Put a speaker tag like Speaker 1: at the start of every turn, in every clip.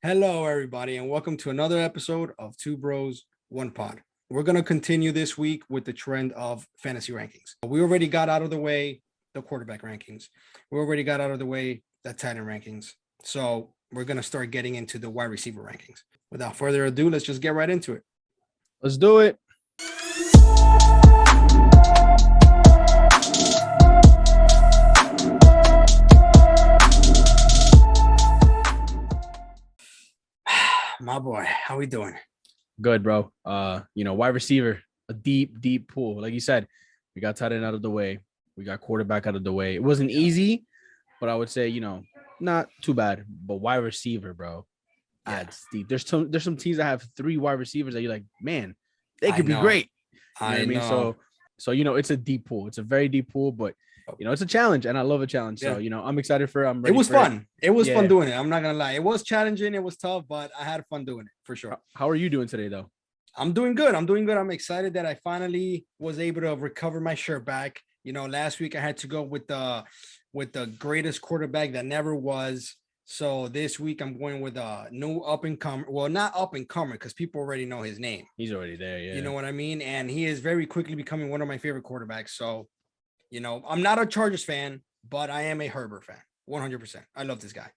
Speaker 1: Hello, everybody, and welcome to another episode of Two Bros, One Pod. We're going to continue this week with the trend of fantasy rankings. We already got out of the way the quarterback rankings. We already got out of the way the tight end rankings. So we're going to start getting into the wide receiver rankings. Without further ado, let's just get right into it.
Speaker 2: Let's do it.
Speaker 1: My boy, how we doing?
Speaker 2: Good, bro. Wide receiver, a deep pool. Like you said, we got tight end out of the way. We got quarterback out of the way. It wasn't easy, but I would say, not too bad. But wide receiver, bro, adds deep. There's some teams that have 3 wide receivers that you're like, man, they could be great. You know what I mean? So it's a deep pool. It's a very deep pool, but it's a challenge, and I love a challenge. So I'm excited for. I'm ready.
Speaker 1: It was fun. It was fun
Speaker 2: Yeah.
Speaker 1: doing it. I'm not gonna lie. It was challenging. It was tough, but I had fun doing it for sure.
Speaker 2: How are you doing today, though?
Speaker 1: I'm doing good. I'm excited that I finally was able to recover my shirt back. Last week I had to go with the greatest quarterback that never was. So this week I'm going with a new up and comer. Well, not up and comer because people already know his name.
Speaker 2: He's already there. Yeah.
Speaker 1: You know what I mean? And he is very quickly becoming one of my favorite quarterbacks. So, I'm not a Chargers fan, but I am a Herbert fan. 100%. I love this guy.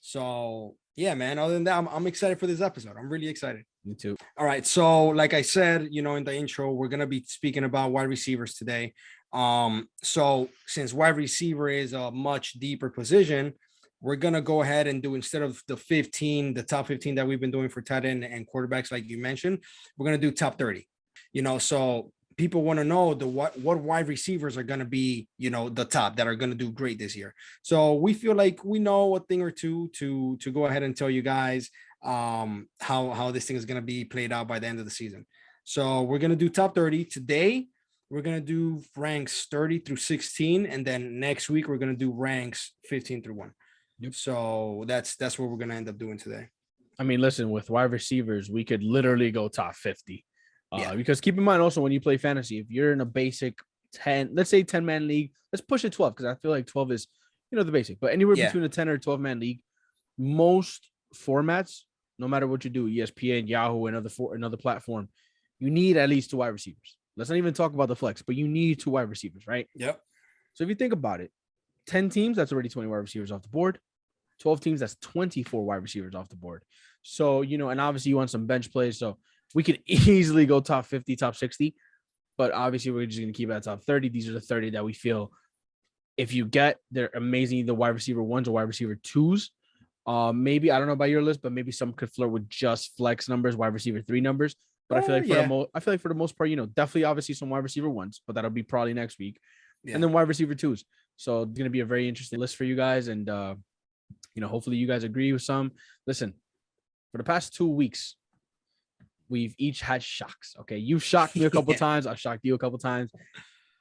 Speaker 1: So yeah, man. Other than that, I'm excited for this episode. I'm really excited.
Speaker 2: Me too.
Speaker 1: All right. So like I said, in the intro, we're going to be speaking about wide receivers today. So since wide receiver is a much deeper position, we're going to go ahead and do, instead of the top 15 that we've been doing for tight end and quarterbacks, like you mentioned, we're going to do top 30, so people want to know what wide receivers are going to be, the top that are going to do great this year. So we feel like we know a thing or two to go ahead and tell you guys how this thing is going to be played out by the end of the season. So we're going to do top 30 today. We're going to do ranks 30 through 16. And then next week, we're going to do ranks 15 through 1.
Speaker 2: Yep.
Speaker 1: So that's what we're going to end up doing today.
Speaker 2: I mean, listen, with wide receivers, we could literally go top 50. Because keep in mind also, when you play fantasy, if you're in a basic 10, let's say 10-man league, let's push it 12 because I feel like 12 is, the basic. But anywhere between a 10 or 12-man league, most formats, no matter what you do, ESPN, Yahoo, another platform, you need at least 2 wide receivers. Let's not even talk about the flex, but you need 2 wide receivers, right?
Speaker 1: Yep.
Speaker 2: So if you think about it, 10 teams, that's already 20 wide receivers off the board. 12 teams, that's 24 wide receivers off the board. So, and obviously you want some bench plays. So we could easily go top 50, top 60, but obviously we're just going to keep it at top 30. These are the 30 that we feel if you get, they're amazing, the wide receiver 1s or wide receiver 2s. Maybe, I don't know about your list, but maybe some could flirt with just flex numbers, wide receiver 3 numbers. But I feel like for the most part, definitely obviously some wide receiver 1s, but that'll be probably next week. Yeah. And then wide receiver 2s. So it's going to be a very interesting list for you guys. And, hopefully you guys agree with some. Listen, for the past 2 weeks, we've each had shocks. Okay. You've shocked me a couple times. I've shocked you a couple times.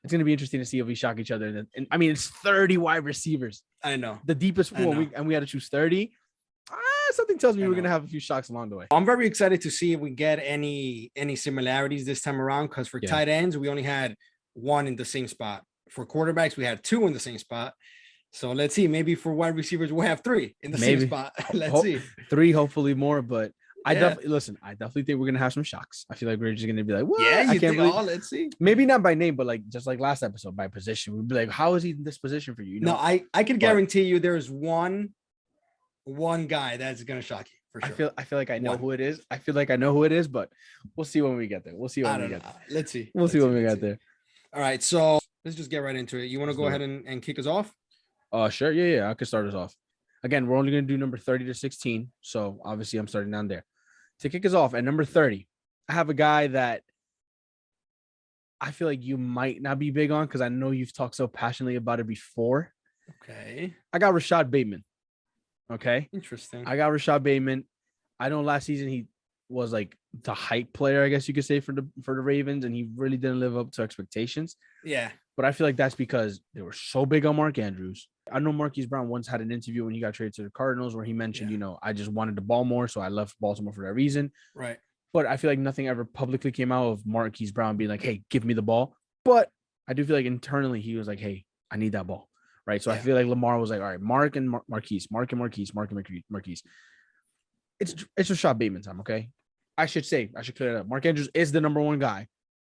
Speaker 2: It's going to be interesting to see if we shock each other. And I mean, it's 30 wide receivers.
Speaker 1: I know.
Speaker 2: The deepest pool, and we had to choose 30. Something tells me we're going to have a few shocks along the way.
Speaker 1: I'm very excited to see if we get any similarities this time around, because for tight ends, we only had 1 in the same spot. For quarterbacks, we had 2 in the same spot. So let's see. Maybe for wide receivers, we'll have 3 in the same spot. Let's see.
Speaker 2: 3, hopefully more. But I definitely think we're gonna have some shocks. I feel like we're just gonna be like, what?
Speaker 1: Yeah, I can't believe. Let's see.
Speaker 2: Maybe not by name, but just like last episode, by position. We'd be like, how is he in this position for you?
Speaker 1: No, I can guarantee you there's one guy that's gonna shock you for sure.
Speaker 2: I feel like I know who it is. I feel like I know who it is, but we'll see when we get there. We'll see when we get there.
Speaker 1: Let's see.
Speaker 2: We'll see when we get there.
Speaker 1: All right, so let's just get right into it. You want to go ahead and kick us off?
Speaker 2: Sure. Yeah. I could start us off. Again, we're only going to do number 30 to 16. So obviously I'm starting down there. To kick us off at number 30, I have a guy that I feel like you might not be big on because I know you've talked so passionately about it before.
Speaker 1: Okay.
Speaker 2: I got Rashad Bateman. Okay.
Speaker 1: Interesting.
Speaker 2: I got Rashad Bateman. I know last season he was like the hype player, I guess you could say, for the Ravens, and he really didn't live up to expectations.
Speaker 1: Yeah.
Speaker 2: But I feel like that's because they were so big on Mark Andrews. I know Marquise Brown once had an interview when he got traded to the Cardinals where he mentioned, I just wanted the ball more, so I left Baltimore for that reason.
Speaker 1: Right.
Speaker 2: But I feel like nothing ever publicly came out of Marquise Brown being like, hey, give me the ball. But I do feel like internally he was like, hey, I need that ball. Right. So I feel like Lamar was like, all right, Mark and Marquise. it's Rashad Bateman time. Okay, I should clear it up. Mark Andrews is the number one guy,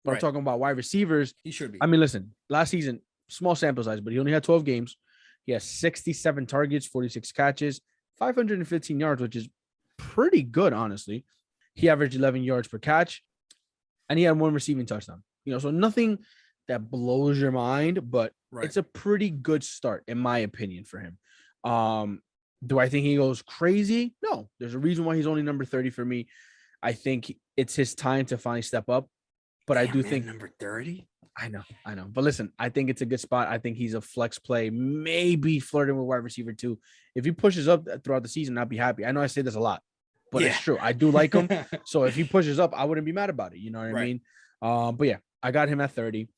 Speaker 2: but I'm
Speaker 1: Right.
Speaker 2: talking about wide receivers.
Speaker 1: He should be.
Speaker 2: I mean, listen, last season, small sample size, but he only had 12 games. He has 67 targets, 46 catches, 515 yards, which is pretty good, honestly. He averaged 11 yards per catch, and he had one receiving touchdown. So nothing that blows your mind, but
Speaker 1: Right.
Speaker 2: it's a pretty good start, in my opinion, for him. Do I think he goes crazy? No. There's a reason why he's only number 30 for me. I think it's his time to finally step up. But I do think
Speaker 1: number 30.
Speaker 2: I know. But listen, I think it's a good spot. I think he's a flex play, maybe flirting with wide receiver too. If he pushes up throughout the season, I'll be happy. I know I say this a lot, but it's true. I do like him. So if he pushes up, I wouldn't be mad about it. You know what I mean? But yeah, I got him at 30.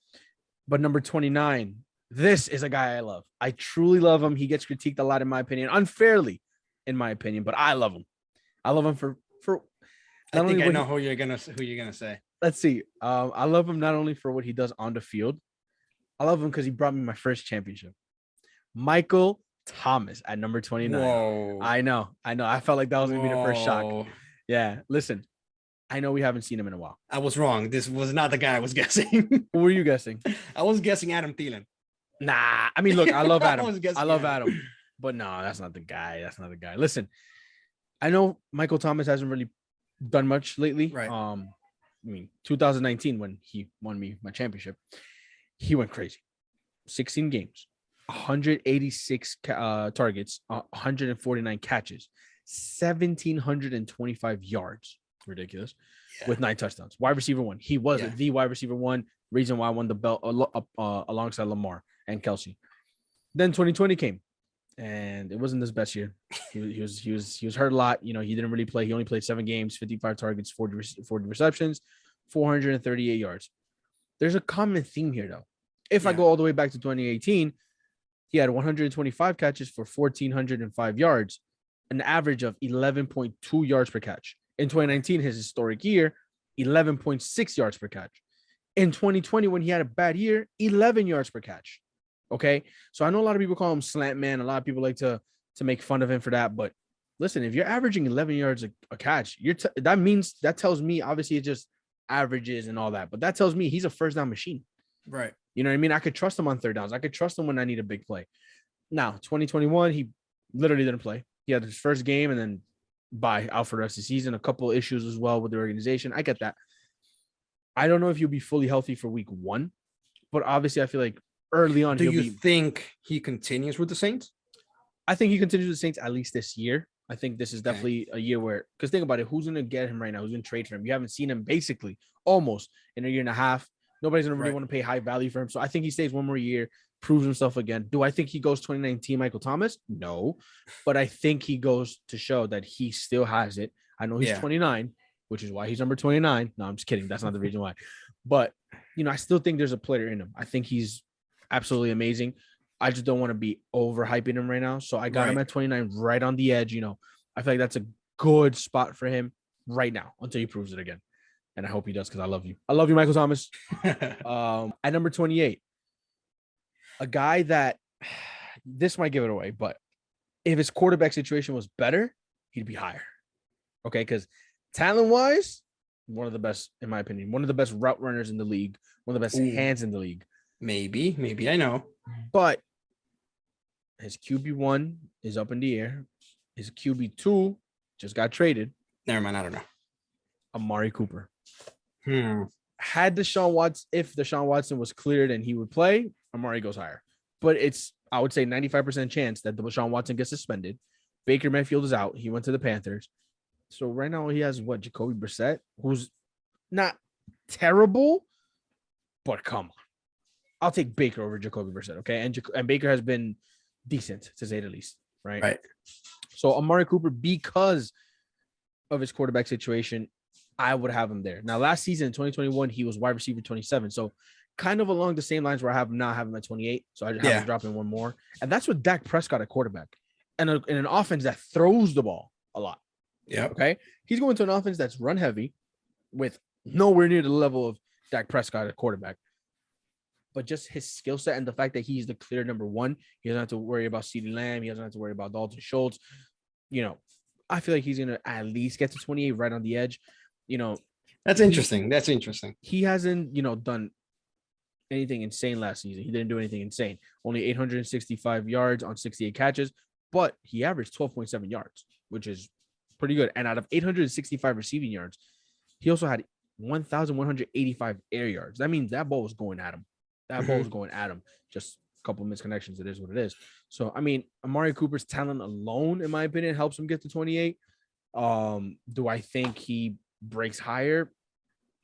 Speaker 2: But number 29, this is a guy I love. I truly love him. He gets critiqued a lot, in my opinion, unfairly, in my opinion, but I love him. I love him for
Speaker 1: I think I know who you're gonna say.
Speaker 2: Let's see. I love him not only for what he does on the field. I love him because he brought me my first championship. Michael Thomas at number 29.
Speaker 1: Whoa.
Speaker 2: I know. I felt like that was gonna be the first shock. Yeah. Listen, I know we haven't seen him in a while.
Speaker 1: I was wrong. This was not the guy I was guessing.
Speaker 2: Who were you guessing?
Speaker 1: I was guessing Adam Thielen.
Speaker 2: Nah. I mean, look, I love Adam.
Speaker 1: I
Speaker 2: love Adam. But no, that's not the guy. Listen, I know Michael Thomas hasn't really done much lately.
Speaker 1: Right.
Speaker 2: I mean, 2019, when he won me my championship, he went crazy. 16 games, 186 targets, 149 catches, 1,725 yards. Ridiculous. Yeah. With 9 touchdowns. Wide receiver 1. He was the wide receiver 1. Reason why I won the belt alongside Lamar and Kelsey. Then 2020 came, and it wasn't his best year. He was hurt a lot. He didn't really play. He only played 7 games, 55 targets, 40 receptions, 438 yards. There's a common theme here, though. If I go all the way back to 2018, he had 125 catches for 1,405 yards, an average of 11.2 yards per catch. In 2019, his historic year, 11.6 yards per catch. In 2020, when he had a bad year, 11 yards per catch. Okay, so I know a lot of people call him slant man. A lot of people like to make fun of him for that. But listen, if you're averaging 11 yards a catch, that tells me, obviously it's just averages and all that, but that tells me he's a first down machine.
Speaker 1: Right.
Speaker 2: You know what I mean? I could trust him on third downs. I could trust him when I need a big play. Now, 2021, he literally didn't play. He had his first game and then out for the rest of the season. A couple of issues as well with the organization. I get that. I don't know if he'll be fully healthy for week 1, but obviously I feel like early on.
Speaker 1: Do you think he continues with the Saints?
Speaker 2: I think he continues with the Saints at least this year. I think this is definitely a year where, because think about it, who's going to get him right now? Who's going to trade for him? You haven't seen him basically almost in a year and a half. Nobody's going to really want to pay high value for him. So I think he stays one more year, proves himself again. Do I think he goes 2019 Michael Thomas? No, but I think he goes to show that he still has it. I know he's 29, which is why he's number 29. No, I'm just kidding. That's not the reason why. But, I still think there's a player in him. I think he's absolutely amazing. I just don't want to be overhyping him right now. So I got him at 29, right on the edge. I feel like that's a good spot for him right now until he proves it again. And I hope he does, because I love you. I love you, Michael Thomas. At number 28, a guy that this might give it away, but if his quarterback situation was better, he'd be higher. Okay, because talent-wise, one of the best, in my opinion, one of the best route runners in the league, one of the best hands in the league.
Speaker 1: Maybe I know.
Speaker 2: But his QB1 is up in the air. His QB2 just got traded.
Speaker 1: Never mind, I don't know.
Speaker 2: Amari Cooper. If Deshaun Watson was cleared and he would play, Amari goes higher. But it's, I would say, 95% chance that Deshaun Watson gets suspended. Baker Mayfield is out. He went to the Panthers. So right now he has Jacoby Brissett, who's not terrible, but come on. I'll take Baker over Jacoby Brissett, okay? And Baker has been decent, to say the least, right?
Speaker 1: Right.
Speaker 2: So Amari Cooper, because of his quarterback situation, I would have him there. Now, last season, in 2021, he was wide receiver 27. So kind of along the same lines where I have him now, have him at 28. So I just have him dropping one more. And that's with Dak Prescott at quarterback. And in an offense that throws the ball a lot.
Speaker 1: Yeah.
Speaker 2: Okay. He's going to an offense that's run heavy with nowhere near the level of Dak Prescott at quarterback. But just his skill set and the fact that he's the clear number 1, he doesn't have to worry about CeeDee Lamb. He doesn't have to worry about Dalton Schultz. I feel like he's gonna at least get to 28 right on the edge. You know,
Speaker 1: That's interesting. That's interesting.
Speaker 2: he hasn't, done anything insane last season. He didn't do anything insane. Only 865 yards on 68 catches, but he averaged 12.7 yards, which is pretty good. And out of 865 receiving yards, he also had 1,185 air yards. That means that ball was going at him. That ball was going at him. Just a couple of misconnections. It is what it is. So, I mean, Amari Cooper's talent alone, in my opinion, helps him get to 28. Do I think he breaks higher?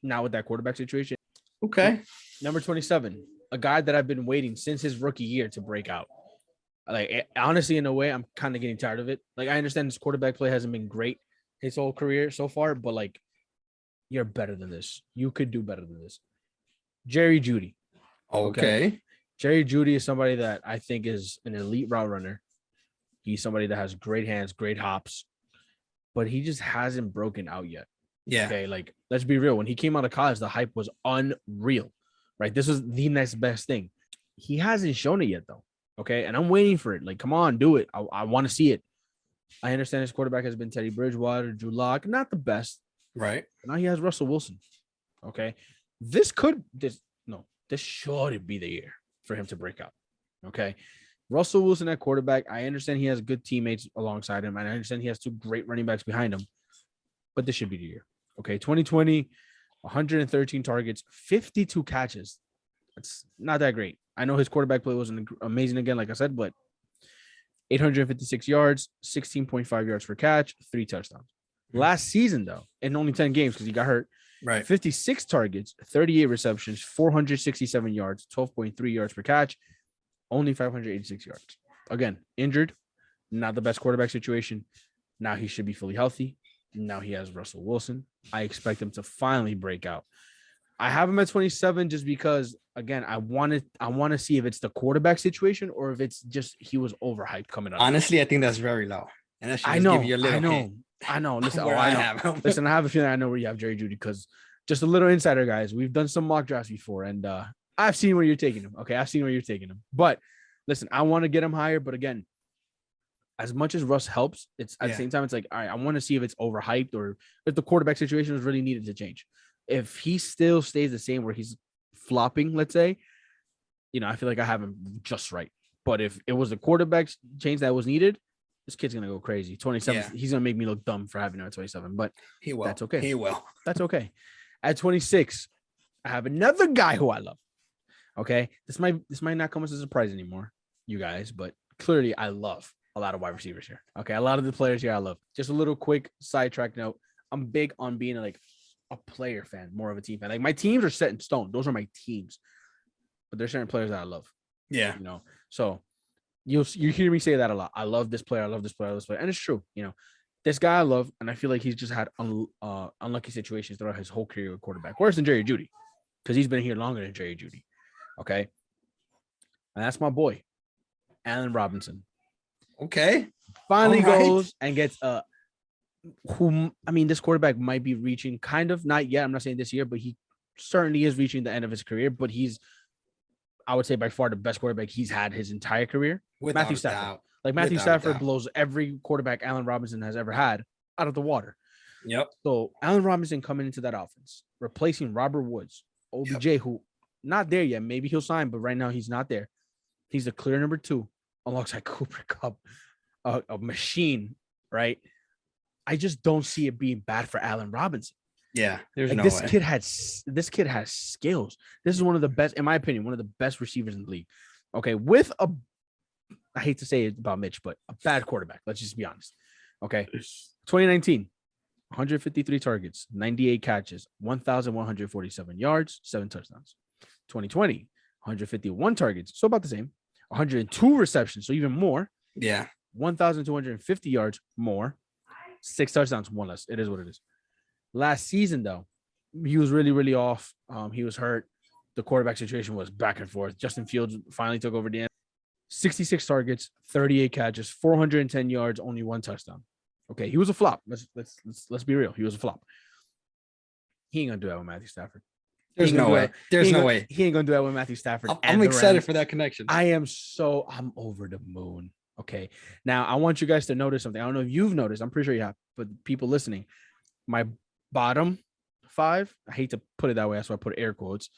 Speaker 2: Now with that quarterback situation.
Speaker 1: Okay.
Speaker 2: Number 27, a guy that I've been waiting since his rookie year to break out. Like, honestly, in a way, I'm kind of getting tired of it. Like, I understand his quarterback play hasn't been great his whole career so far, but like, you're better than this. You could do better than this. Jerry Jeudy.
Speaker 1: Okay.
Speaker 2: Jerry Jeudy is somebody that I think is an elite route runner. He's somebody that has great hands, great hops, but he just hasn't broken out yet.
Speaker 1: Yeah.
Speaker 2: Okay, like, let's be real. When he came out of college, the hype was unreal, right? This was the next best thing. He hasn't shown it yet, though. Okay, and I'm waiting for it. Like, come on, do it. I want to see it. I understand his quarterback has been Teddy Bridgewater, Drew Lock, not the best.
Speaker 1: Right.
Speaker 2: Now he has Russell Wilson. Okay, this should be the year for him to break out. Okay, Russell Wilson at quarterback. I understand he has good teammates alongside him, and I understand he has two great running backs behind him. But this should be the year. Okay, 2020, 113 targets, 52 catches. That's not that great. I know his quarterback play wasn't amazing again, like I said, but 856 yards, 16.5 yards per catch, 3 touchdowns. Last season, though, in only 10 games because he got hurt,
Speaker 1: Right.
Speaker 2: 56 targets, 38 receptions, 467 yards, 12.3 yards per catch, only 586 yards. Again, injured, not the best quarterback situation. Now he should be fully healthy. Now he has Russell Wilson. I expect him to finally break out. I have him at 27 just because, again, I want to see if it's the quarterback situation or if it's just he was overhyped coming up.
Speaker 1: Honestly, I think that's very low. And that should
Speaker 2: I
Speaker 1: just
Speaker 2: know,
Speaker 1: give you a little hint
Speaker 2: I know. Listen,
Speaker 1: where
Speaker 2: I know.
Speaker 1: have him.
Speaker 2: Listen, I have a feeling I know where you have Jerry Jeudy because just a little insider, guys. We've done some mock drafts before, and I've seen where you're taking him. Okay, I've seen where you're taking him. But listen, I want to get him higher. But again, as much as Russ helps, it's at the same time, it's like, all right, I want to see if it's overhyped or if the quarterback situation was really needed to change. If he still stays the same where he's flopping, let's say, I feel like I have him just right. But if it was the quarterback change that was needed, this kid's gonna go crazy. 27, he's gonna make me look dumb for having him at 27, but
Speaker 1: He will.
Speaker 2: that's okay.
Speaker 1: He will.
Speaker 2: That's okay. At 26, I have another guy who I love. Okay, this might not come as a surprise anymore, you guys, but clearly I love a lot of wide receivers here. Okay, a lot of the players here I love. Just a little quick sidetrack note. I'm big on being like a player fan, more of a team fan. Like, my teams are set in stone. Those are my teams, but there's certain players that I love.
Speaker 1: Yeah.
Speaker 2: So you hear me say that a lot. I love this player. I love this player. I love this player. And it's true. This guy I love, and I feel like he's just had unlucky situations throughout his whole career with quarterback. Worse than Jerry Jeudy, because he's been here longer than Jerry Jeudy. Okay. And that's my boy, Allen Robinson.
Speaker 1: Okay.
Speaker 2: Finally goes and gets this quarterback might be reaching, kind of, not yet. I'm not saying this year, but he certainly is reaching the end of his career. But he's, I would say, by far the best quarterback he's had his entire career.
Speaker 1: Without
Speaker 2: Matthew
Speaker 1: a
Speaker 2: Stafford.
Speaker 1: doubt.
Speaker 2: Like, Matthew
Speaker 1: Without a
Speaker 2: Stafford
Speaker 1: doubt.
Speaker 2: blows every quarterback Allen Robinson has ever had out of the water.
Speaker 1: Yep.
Speaker 2: So Allen Robinson coming into that offense, replacing Robert Woods, OBJ, who not there yet. Maybe he'll sign, but right now he's not there. He's the clear number 2 alongside Cooper Kupp, a machine, right? I just don't see it being bad for Allen Robinson.
Speaker 1: Yeah. There's no
Speaker 2: this
Speaker 1: way.
Speaker 2: kid has skills. This is one of the best, in my opinion, one of the best receivers in the league. Okay, with I hate to say it about Mitch, but a bad quarterback. Let's just be honest. Okay, 2019, 153 targets, 98 catches, 1,147 yards, 7 touchdowns. 2020, 151 targets, so about the same. 102 receptions, so even more.
Speaker 1: Yeah.
Speaker 2: 1,250 yards more. 6 touchdowns, 1 less. It is what it is. Last season, though, he was really, really off. He was hurt. The quarterback situation was back and forth. Justin Fields finally took over the end. 66 targets, 38 catches, 410 yards, only 1 touchdown. Okay, he was a flop. Let's be real. He was a flop. He ain't gonna do that with Matthew Stafford.
Speaker 1: There's no way. There's no way.
Speaker 2: He ain't gonna do that with Matthew Stafford.
Speaker 1: I'm excited for that connection.
Speaker 2: I'm over the moon. Okay. Now I want you guys to notice something. I don't know if you've noticed. I'm pretty sure you have, but people listening, my bottom 5, I hate to put it that way. That's why I put air quotes.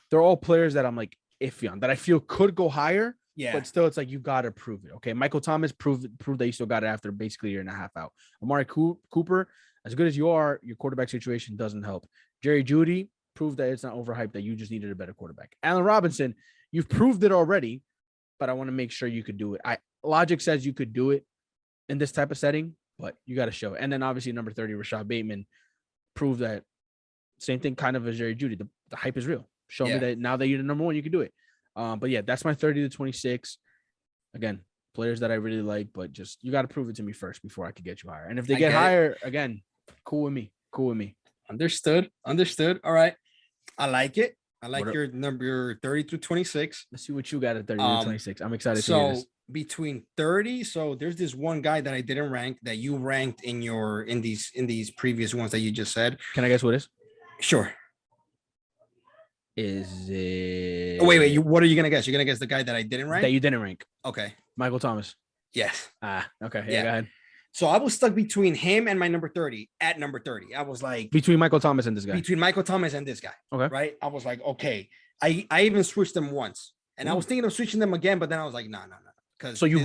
Speaker 2: They're all players that I'm like iffy on, that I feel could go higher,
Speaker 1: Yeah.
Speaker 2: but still it's like you got to prove it. Okay. Michael Thomas proved that you still got it after basically a year and a half out. Amari Cooper, as good as you are, your quarterback situation doesn't help. Jerry Jeudy proved that it's not overhyped, that you just needed a better quarterback. Allen Robinson, you've proved it already, but I want to make sure you could do it. Logic says you could do it in this type of setting, but you got to show it. And then obviously number 30, Rashad Bateman, proved that same thing kind of as Jerry Jeudy. The hype is real. Show me that now that you're the number 1, you can do it. But yeah, that's my 30 to 26. Again, players that I really like, but just you got to prove it to me first before I could get you higher. And if they get higher, again, cool with me.
Speaker 1: Understood. All right. I like it. I like your number 30 through 26.
Speaker 2: Let's see what you got at 30 to 26. I'm excited to hear this.
Speaker 1: Between 30, so there's this one guy that I didn't rank that you ranked in these previous ones that you just said.
Speaker 2: Can I guess what it is?
Speaker 1: Sure.
Speaker 2: Is it?
Speaker 1: Oh, wait. What are you gonna guess? You're gonna guess the guy that I didn't rank?
Speaker 2: That you didn't rank.
Speaker 1: Okay.
Speaker 2: Michael Thomas.
Speaker 1: Yes.
Speaker 2: Okay. Yeah. Go ahead.
Speaker 1: So I was stuck between him and my number 30 at number 30. I was like
Speaker 2: between Michael Thomas and this guy.
Speaker 1: Between Michael Thomas and this guy.
Speaker 2: Okay.
Speaker 1: Right. I was like, okay. I even switched them once, and I was thinking of switching them again, but then I was like, no. Because
Speaker 2: so you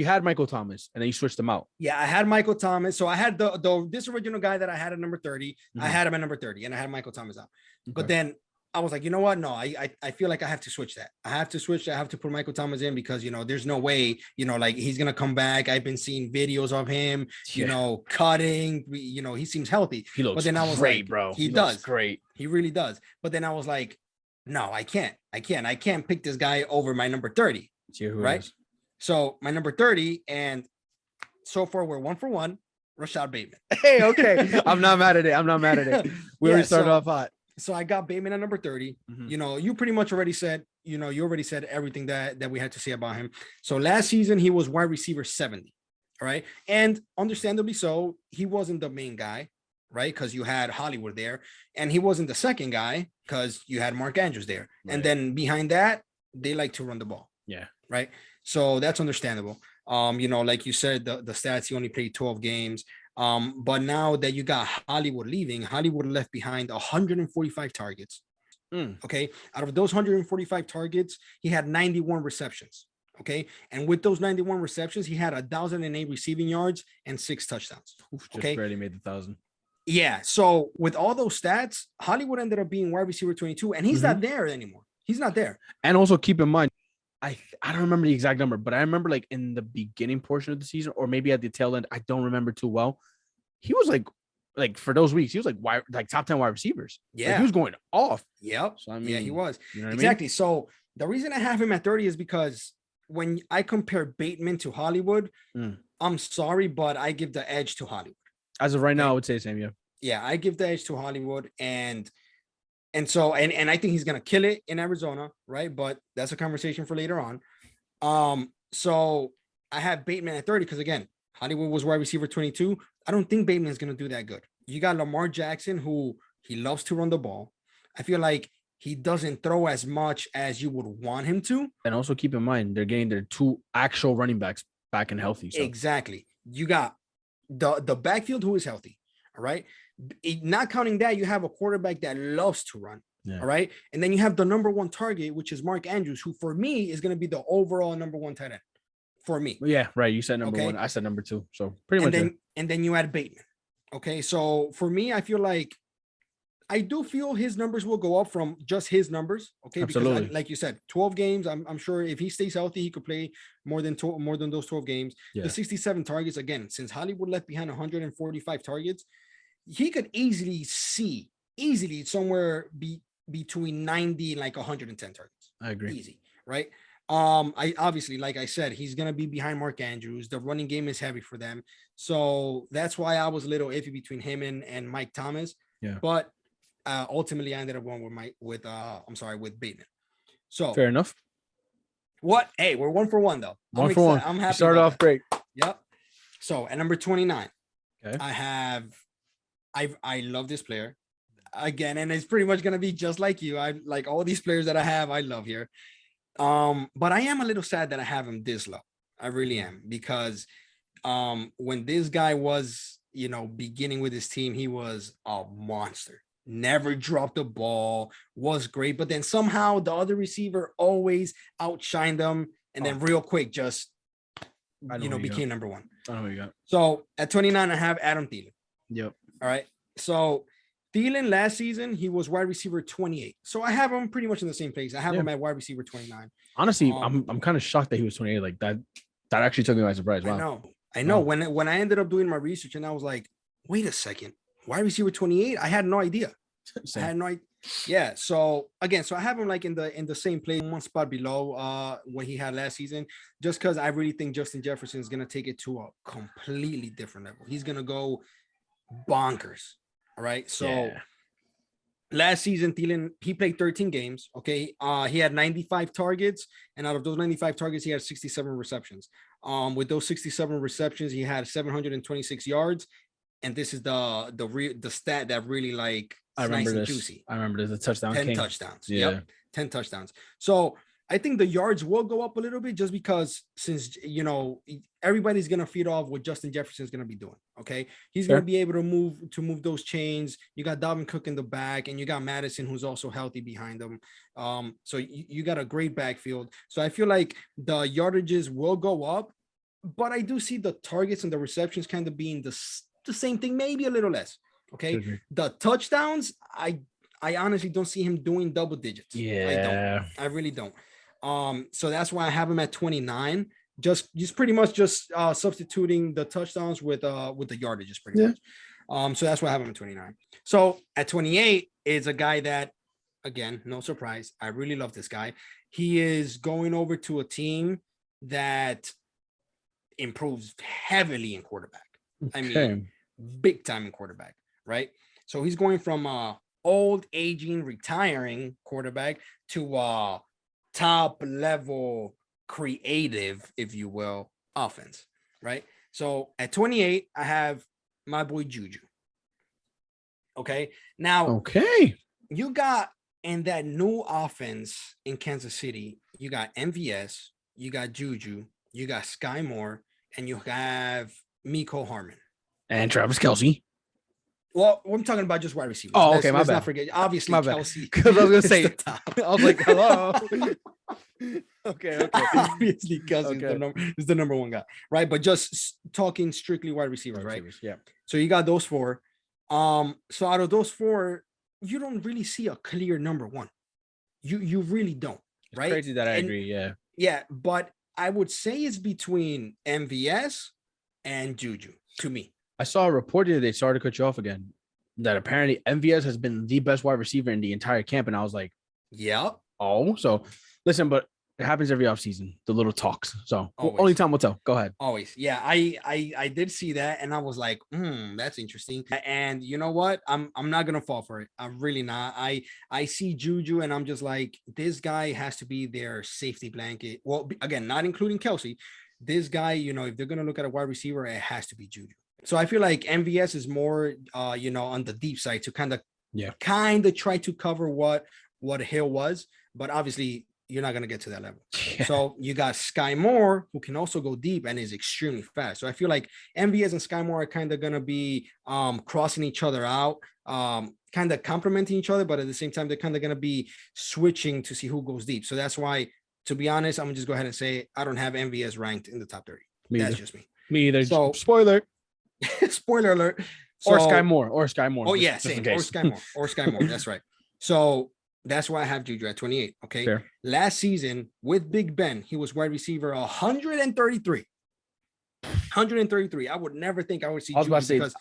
Speaker 2: had Michael Thomas, and then you switched them out.
Speaker 1: Yeah, I had Michael Thomas. So I had this original guy that I had at number 30. I had him at number 30, and I had Michael Thomas out. Okay. But then I was like, you know what? No, I feel like I have to switch that. I have to put Michael Thomas in because, there's no way, like he's going to come back. I've been seeing videos of him, cutting, he seems healthy.
Speaker 2: He looks great, bro.
Speaker 1: He does.
Speaker 2: Great.
Speaker 1: He really does. But then I was like, no, I can't pick this guy over my number 30. Right. So my number 30, and so far we're 1 for 1, Rashad Bateman.
Speaker 2: Hey, okay. I'm not mad at it. We already started off hot.
Speaker 1: So I got Bateman at number 30. You pretty much already said, you already said everything that we had to say about him. So last season he was wide receiver 70. All right. And understandably so, he wasn't the main guy, right? Because you had Hollywood there, and he wasn't the second guy because you had Mark Andrews there. Right. And then behind that, they like to run the ball.
Speaker 2: Yeah.
Speaker 1: Right. So that's understandable. Like you said, the stats, he only played 12 games. But now that you got Hollywood leaving, Hollywood left behind 145 targets. Okay. Out of those 145 targets, he had 91 receptions. Okay. And with those 91 receptions, he had 1,008 receiving yards and 6 touchdowns.
Speaker 2: Just barely made the 1,000.
Speaker 1: Yeah. So with all those stats, Hollywood ended up being wide receiver 22, and he's not there anymore. He's not there.
Speaker 2: And also keep in mind, I don't remember the exact number, but I remember like in the beginning portion of the season, or maybe at the tail end, I don't remember too well. He was like for those weeks, he was like top 10 wide receivers.
Speaker 1: Yeah.
Speaker 2: Like he was going off.
Speaker 1: Yep.
Speaker 2: So, I mean,
Speaker 1: yeah, he was.
Speaker 2: You know what
Speaker 1: exactly.
Speaker 2: I mean?
Speaker 1: So the reason I have him at 30 is because when I compare Bateman to Hollywood, I'm sorry, but I give the edge to Hollywood.
Speaker 2: As of right now, I would say the same. Yeah.
Speaker 1: Yeah. I give the edge to Hollywood, and so I think he's going to kill it in Arizona. Right. But that's a conversation for later on. So I have Bateman at 30 because, again, Hollywood was wide receiver 22. I don't think Bateman is going to do that good. You got Lamar Jackson, who he loves to run the ball. I feel like he doesn't throw as much as you would want him to.
Speaker 2: And also keep in mind, they're getting their 2 actual running backs back and healthy. So.
Speaker 1: Exactly. You got the backfield who is healthy. All right. Not counting that, you have a quarterback that loves to run. Yeah. All right. And then you have the number 1 target, which is Mark Andrews, who for me is going to be the overall number 1 tight end for me.
Speaker 2: Yeah. Right. You said number 1. I said number 2. So pretty much.
Speaker 1: And then you add Bateman. Okay. So for me, I feel like I do feel his numbers will go up from just his numbers. Okay.
Speaker 2: Absolutely.
Speaker 1: Because like you said, 12 games. I'm sure if he stays healthy, he could play more than those 12 games. Yeah. The 67 targets, again, since Hollywood left behind 145 targets, he could easily somewhere between 90 and like 110 targets.
Speaker 2: I agree.
Speaker 1: Easy. Right. I obviously, like I said, he's going to be behind Mark Andrews. The running game is heavy for them. So that's why I was a little iffy between him and Mike Thomas.
Speaker 2: Yeah.
Speaker 1: But ultimately I ended up going with Bateman. So
Speaker 2: fair enough.
Speaker 1: What? Hey, we're 1 for 1 though.
Speaker 2: 1 for 1.
Speaker 1: I'm happy.
Speaker 2: You started off great.
Speaker 1: Yep. So at number 29,
Speaker 2: okay.
Speaker 1: I love this player again, and it's pretty much going to be just like you. I like all these players that I love here. But I am a little sad that I have him this low. I really am, because when this guy was, beginning with his team, he was a monster. Never dropped the ball, was great, but then somehow the other receiver always outshined them, and then real quick just became number one.
Speaker 2: I know who you got.
Speaker 1: So at 29, I have Adam Thielen.
Speaker 2: Yep.
Speaker 1: All right. So Thielen last season, he was wide receiver 28. So I have him pretty much in the same place. I have him at wide receiver 29.
Speaker 2: Honestly, I'm kind of shocked that he was 28. Like that actually took me by surprise. Wow.
Speaker 1: I know. When I ended up doing my research, and I was like, wait a second, wide receiver 28? I had no idea. I had no idea. Yeah. So again, I have him like in the same place, one spot below what he had last season, just because I really think Justin Jefferson is gonna take it to a completely different level. He's gonna go bonkers. All right. So last season, Thielen, he played 13 games. Okay. He had 95 targets, and out of those 95 targets, he had 67 receptions. With those 67 receptions, he had 726 yards. And this is the stat that really like
Speaker 2: I remember
Speaker 1: nice and
Speaker 2: this.
Speaker 1: juicy.
Speaker 2: I remember the touchdown.
Speaker 1: 10 touchdowns.
Speaker 2: Yeah.
Speaker 1: Yep. 10 touchdowns. So I think the yards will go up a little bit, just because since everybody's gonna feed off what Justin Jefferson is gonna be doing. Okay, he's gonna be able to move those chains. You got Dalvin Cook in the back, and you got Madison, who's also healthy behind them. So you got a great backfield. So I feel like the yardages will go up, but I do see the targets and the receptions kind of being the same thing, maybe a little less. Okay, the touchdowns, I honestly don't see him doing double digits. I really don't. So that's why I have him at 29. Just pretty much substituting the touchdowns with the yardages pretty much. So that's why I have him at 29. So at 28 is a guy that, again, no surprise, I really love this guy. He is going over to a team that improves heavily in quarterback. I mean, big time in quarterback, right? So he's going from old, aging, retiring quarterback to top level creative, if you will, offense, right? So at 28, I have my boy Juju. Okay. Now, you got in that new offense in Kansas City, you got MVS, you got Juju, you got Sky Moore, and you have Miko Harmon.
Speaker 2: And Travis Kelce.
Speaker 1: Well, I'm talking about just wide receivers.
Speaker 2: Oh, okay,
Speaker 1: let's not forget. Obviously, Kelce.
Speaker 2: Because I was gonna say, I was like, hello. okay.
Speaker 1: Obviously, Kelce is the number one guy, right? But just talking strictly wide receivers, right?
Speaker 2: Yeah.
Speaker 1: So you got those four. So out of those four, you don't really see a clear number one. You really don't, right?
Speaker 2: It's crazy that I agree. Yeah.
Speaker 1: Yeah, but I would say it's between MVS and Juju to me.
Speaker 2: I saw a report the other day, sorry to cut you off again, that apparently MVS has been the best wide receiver in the entire camp. And I was like,
Speaker 1: yeah.
Speaker 2: Oh, so listen, but it happens every offseason, the little talks. So
Speaker 1: Always.
Speaker 2: Only time will tell. Go ahead.
Speaker 1: Always. Yeah, I did see that, and I was like, that's interesting. And you know what? I'm not gonna fall for it. I'm really not. I see Juju, and I'm just like, this guy has to be their safety blanket. Well, again, not including Kelce. This guy, if they're gonna look at a wide receiver, it has to be Juju. So I feel like MVS is more, on the deep side to kind of try to cover what Hill was, but obviously you're not going to get to that level. Yeah. So you got Sky Moore, who can also go deep and is extremely fast. So I feel like MVS and Sky Moore are kind of going to be crossing each other out, kind of complementing each other, but at the same time, they're kind of going to be switching to see who goes deep. So that's why, to be honest, I'm going to just go ahead and say I don't have MVS ranked in the top 30. That's just me.
Speaker 2: Me either. So spoiler.
Speaker 1: Spoiler alert.
Speaker 2: So, or Sky Moore.
Speaker 1: Oh, yeah, same. Or Sky Moore. That's right. So that's why I have Juju at 28. Okay.
Speaker 2: Fair.
Speaker 1: Last season with Big Ben, he was wide receiver 133. 133. I would never think I would see Juju because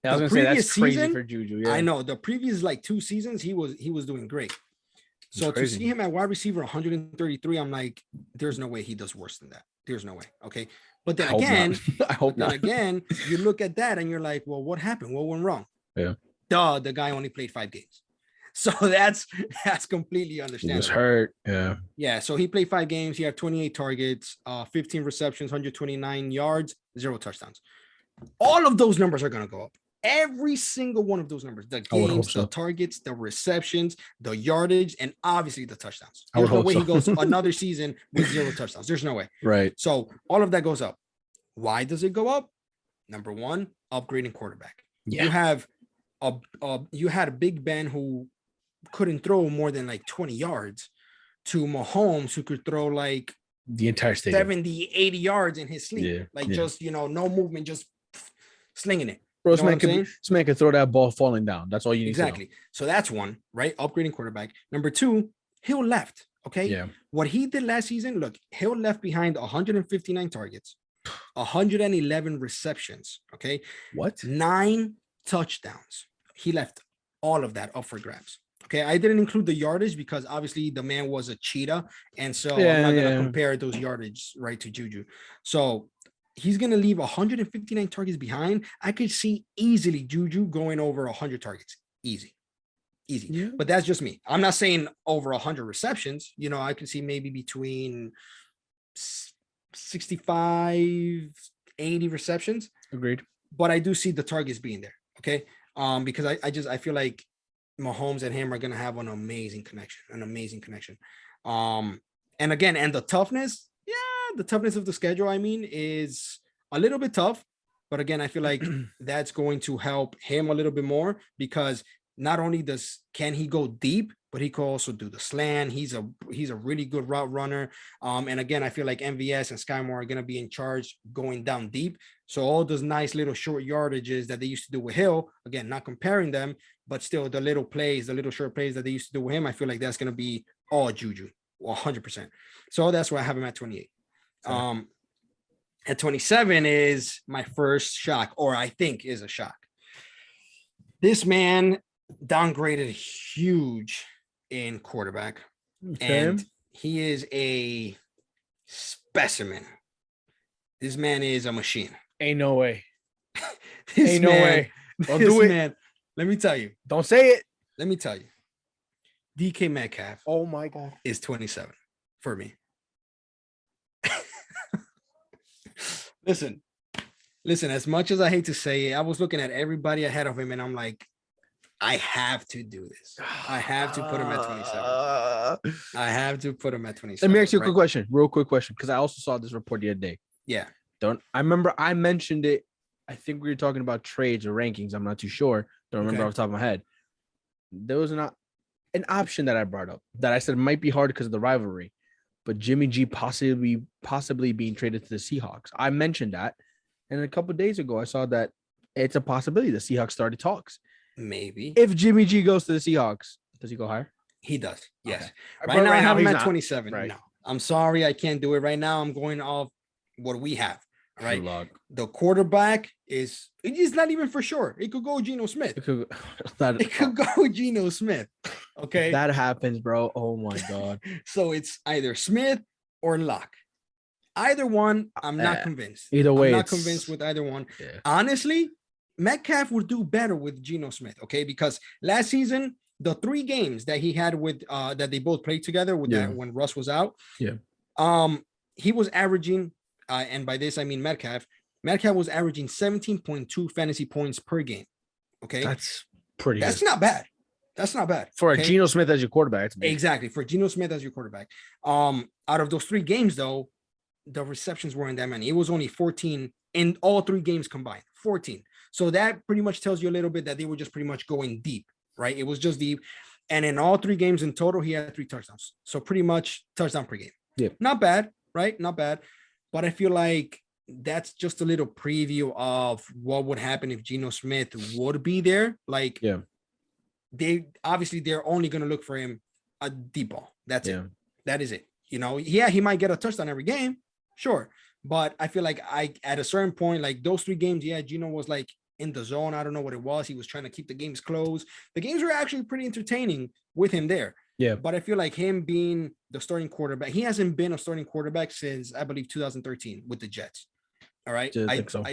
Speaker 2: I was going to say that's crazy for Juju. Yeah.
Speaker 1: I know the previous 2 seasons he was doing great. So to see him at wide receiver 133, I'm like, there's no way he does worse than that. There's no way. Okay. But then again, again, you look at that and you're like, well, what happened? What went wrong?
Speaker 2: Yeah.
Speaker 1: The guy only played 5 games. So that's completely understandable.
Speaker 2: He was hurt. Yeah.
Speaker 1: Yeah. So he played 5 games. He had 28 targets, 15 receptions, 129 yards, 0 touchdowns. All of those numbers are going to go up. Every single one of those numbers, the
Speaker 2: I would hope
Speaker 1: games, the
Speaker 2: so.
Speaker 1: targets, the receptions, the yardage, and obviously the touchdowns.
Speaker 2: I would
Speaker 1: There's no
Speaker 2: hope
Speaker 1: way
Speaker 2: so.
Speaker 1: he goes another season with 0 touchdowns. There's no way.
Speaker 2: Right.
Speaker 1: So all of that goes up. Why does it go up? Number one, upgrading quarterback.
Speaker 2: Yeah.
Speaker 1: You have you had a Big Ben who couldn't throw more than like 20 yards to Mahomes who could throw like
Speaker 2: The entire stadium.
Speaker 1: 70, 80 yards in his sleep.
Speaker 2: Yeah,
Speaker 1: Like
Speaker 2: yeah.
Speaker 1: just, no movement, just slinging it.
Speaker 2: Bro,
Speaker 1: You know what I'm saying?
Speaker 2: this man could throw that ball falling down. That's all you need
Speaker 1: Exactly. So that's one, right? Upgrading quarterback. Number two, Hill left. Okay.
Speaker 2: to know. Yeah.
Speaker 1: What he did last season, look, Hill left behind 159 targets, 111 receptions. Okay.
Speaker 2: What?
Speaker 1: 9 touchdowns. He left all of that up for grabs. Okay. I didn't include the yardage because obviously the man was a cheetah. And so I'm not going to compare those yardage right to Juju. So he's going to leave 159 targets behind. I could see easily Juju going over 100 targets. Easy.
Speaker 2: Yeah.
Speaker 1: But that's just me. I'm not saying over 100 receptions. I could see maybe between 65, 80 receptions.
Speaker 2: Agreed.
Speaker 1: But I do see the targets being there. Okay. Because I feel like Mahomes and him are going to have an amazing connection. And again, and the toughness of the schedule, is a little bit tough, but again, I feel like that's going to help him a little bit more because not only can he go deep, but he can also do the slant. He's a really good route runner. And again, I feel like MVS and Sky Moore are going to be in charge going down deep. So all those nice little short yardages that they used to do with Hill, again, not comparing them, but still the little short plays that they used to do with him, I feel like that's going to be all Juju, 100%. So that's why I have him at 28. Okay. At 27 is my first shock, or I think is a shock. This man downgraded huge in quarterback, and he is a specimen. This man is a machine.
Speaker 2: Ain't no way.
Speaker 1: Ain't no way.
Speaker 2: Don't do it.
Speaker 1: Man, let me tell you.
Speaker 2: Don't say it.
Speaker 1: Let me tell you. DK Metcalf.
Speaker 2: Oh my God.
Speaker 1: Is 27 for me. Listen, as much as I hate to say it, I was looking at everybody ahead of him and I'm like, I have to do this. I have to put him at 27. I have to put him at 27.
Speaker 2: Let me ask you a real quick question, because I also saw this report the other day.
Speaker 1: Yeah.
Speaker 2: I remember I mentioned it. I think we were talking about trades or rankings. I'm not too sure. Don't remember off the top of my head. There was not an option that I brought up that I said might be hard because of the rivalry, but Jimmy G possibly being traded to the Seahawks. I mentioned that, and a couple of days ago I saw that it's a possibility. The Seahawks started talks.
Speaker 1: Maybe
Speaker 2: if Jimmy G goes to the Seahawks, does he go higher?
Speaker 1: He does. Yes.
Speaker 2: Okay.
Speaker 1: Right now I have him at
Speaker 2: not.
Speaker 1: 27.
Speaker 2: Right.
Speaker 1: No, I'm sorry, I can't do it right now. I'm going off what we have. Right. The quarterback is not even for sure. It could go Geno Smith. It could go Geno Smith. Okay.
Speaker 2: That happens, bro. Oh my God.
Speaker 1: So it's either Smith or Luck. Either one, I'm not convinced.
Speaker 2: Either way,
Speaker 1: I'm not convinced with either one.
Speaker 2: Yeah.
Speaker 1: Honestly, Metcalf would do better with Geno Smith. Okay, because last season, the 3 games that he had with that they both played together with that when Russ was out.
Speaker 2: Yeah.
Speaker 1: He was averaging. And by this, I mean Metcalf. Metcalf was averaging 17.2 fantasy points per game. Okay.
Speaker 2: That's pretty
Speaker 1: That's
Speaker 2: good.
Speaker 1: not bad. That's not bad.
Speaker 2: For a Geno Smith as your quarterback.
Speaker 1: Exactly. For Geno Smith as your quarterback. Out of those 3 games, though, the receptions weren't that many. It was only 14 in all 3 games combined. 14. So that pretty much tells you a little bit that they were just pretty much going deep, right? It was just deep. And in all 3 games in total, he had 3 touchdowns. So pretty much touchdown per game.
Speaker 2: Yeah.
Speaker 1: Not bad, right? Not bad. But I feel like that's just a little preview of what would happen if Geno Smith would be there. Like, they're only going to look for him a deep ball. That's it. That is it. He might get a touchdown every game. Sure. But I feel like at a certain point, like those 3 games, Geno was like in the zone. I don't know what it was. He was trying to keep the games close. The games were actually pretty entertaining with him there.
Speaker 2: Yeah.
Speaker 1: But I feel like him being the starting quarterback, he hasn't been a starting quarterback since, I believe, 2013 with the Jets. All right.
Speaker 2: I think so.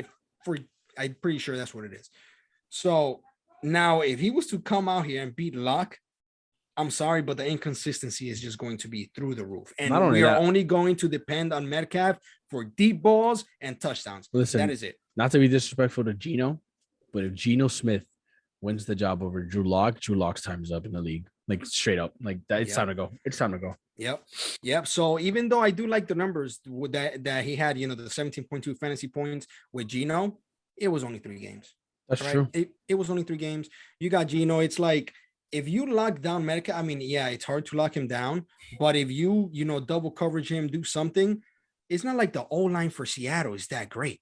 Speaker 1: I'm pretty sure that's what it is. So now if he was to come out here and beat Luck, I'm sorry, but the inconsistency is just going to be through the roof. And we are only going to depend on Metcalf for deep balls and touchdowns.
Speaker 2: Listen,
Speaker 1: that is it.
Speaker 2: Not to be disrespectful to Geno, But if Geno Smith wins the job over Drew Lock's time is up in the league. Like straight up. Like that, it's
Speaker 1: Yep.
Speaker 2: time to go. It's time to go.
Speaker 1: Yep. So even though I do like the numbers with that he had, the 17.2 fantasy points with Gino, it was only 3 games.
Speaker 2: That's
Speaker 1: Right?
Speaker 2: true.
Speaker 1: It was only 3 games. You got Gino. It's like if you lock down Metcalf, I mean, yeah, it's hard to lock him down, but if you double coverage him, do something, it's not like the O-line for Seattle is that great.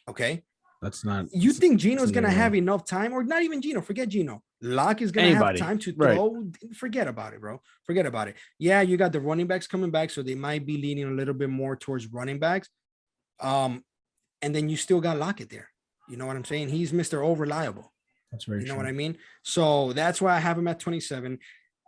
Speaker 1: Okay.
Speaker 2: That's not.
Speaker 1: You think Gino's
Speaker 2: not
Speaker 1: gonna
Speaker 2: at
Speaker 1: have
Speaker 2: all.
Speaker 1: enough time, or not even Gino? Forget Gino. Locke is gonna
Speaker 2: Anybody.
Speaker 1: have time to
Speaker 2: Right.
Speaker 1: throw. Forget about it, bro. Forget about it. Yeah, you got the running backs coming back, so they might be leaning a little bit more towards running backs. And then you still got Lockett there. You know what I'm saying? He's Mr. Reliable.
Speaker 2: That's very
Speaker 1: You know
Speaker 2: true.
Speaker 1: what I mean? So that's why I have him at 27.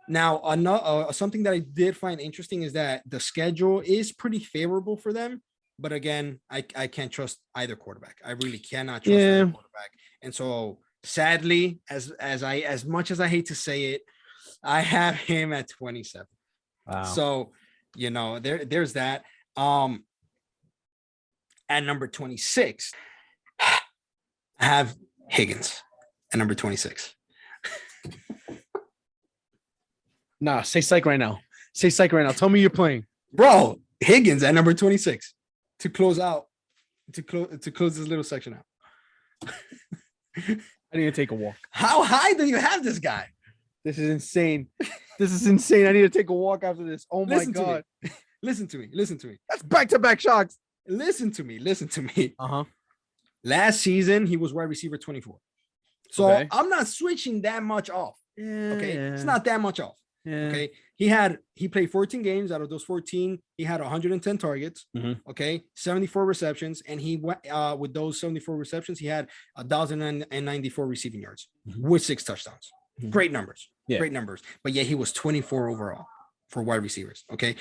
Speaker 1: Now, another something that I did find interesting is that the schedule is pretty favorable for them. But again, I can't trust either quarterback. I really cannot trust
Speaker 2: Yeah.
Speaker 1: either quarterback. And so sadly, as much as I hate to say it, I have him at 27.
Speaker 2: Wow.
Speaker 1: So, there's that. At number 26, I have Higgins at number 26.
Speaker 2: Nah, say psych right now. Say psych right now. Tell me you're playing.
Speaker 1: Bro, Higgins at number 26 to close this little section out.
Speaker 2: I need to take a walk.
Speaker 1: How high do you have this guy?
Speaker 2: This is insane. This is insane. I need to take a walk after this. Oh my
Speaker 1: Listen to me.
Speaker 2: god.
Speaker 1: Listen to me.
Speaker 2: That's back-to-back shocks.
Speaker 1: Listen to me.
Speaker 2: Uh-huh.
Speaker 1: Last season, he was wide receiver 24. So
Speaker 2: Okay.
Speaker 1: I'm not switching that much off.
Speaker 2: Yeah.
Speaker 1: Okay. It's not that much off.
Speaker 2: Yeah.
Speaker 1: Okay. He played 14 games. Out of those 14, he had 110 targets.
Speaker 2: Mhm.
Speaker 1: Okay. 74 receptions. And he went with those 74 receptions, he had 1,094 receiving yards
Speaker 2: Mhm.
Speaker 1: with 6 touchdowns.
Speaker 2: Mhm.
Speaker 1: Great numbers.
Speaker 2: Yeah.
Speaker 1: Great numbers. But yeah, he was 24 overall for wide receivers. Okay.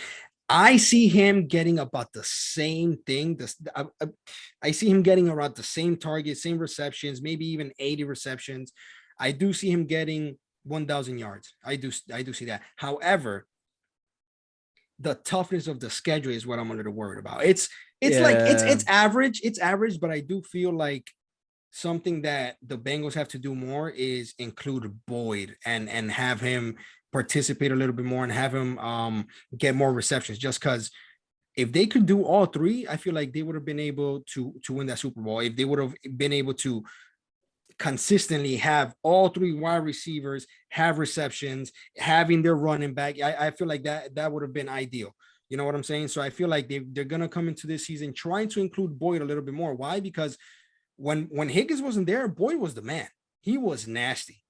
Speaker 1: I see him getting about the same thing. I see him getting around the same target, same receptions, maybe even 80 receptions. I do see him getting 1,000 yards. I do see that. However, the toughness of the schedule is what I'm a little worried about. It's like it's average. It's average, but I do feel like something that the Bengals have to do more is include Boyd and have him participate a little bit more and have him get more receptions, just because if they could do all 3, I feel like they would have been able to win that Super Bowl. If they would have been able to consistently have all 3 wide receivers have receptions, having their running back, I feel like that would have been ideal. You know what I'm saying? So I feel like they're gonna come into this season trying to include Boyd a little bit more. Why? Because when Higgins wasn't there, Boyd was the man. He was nasty.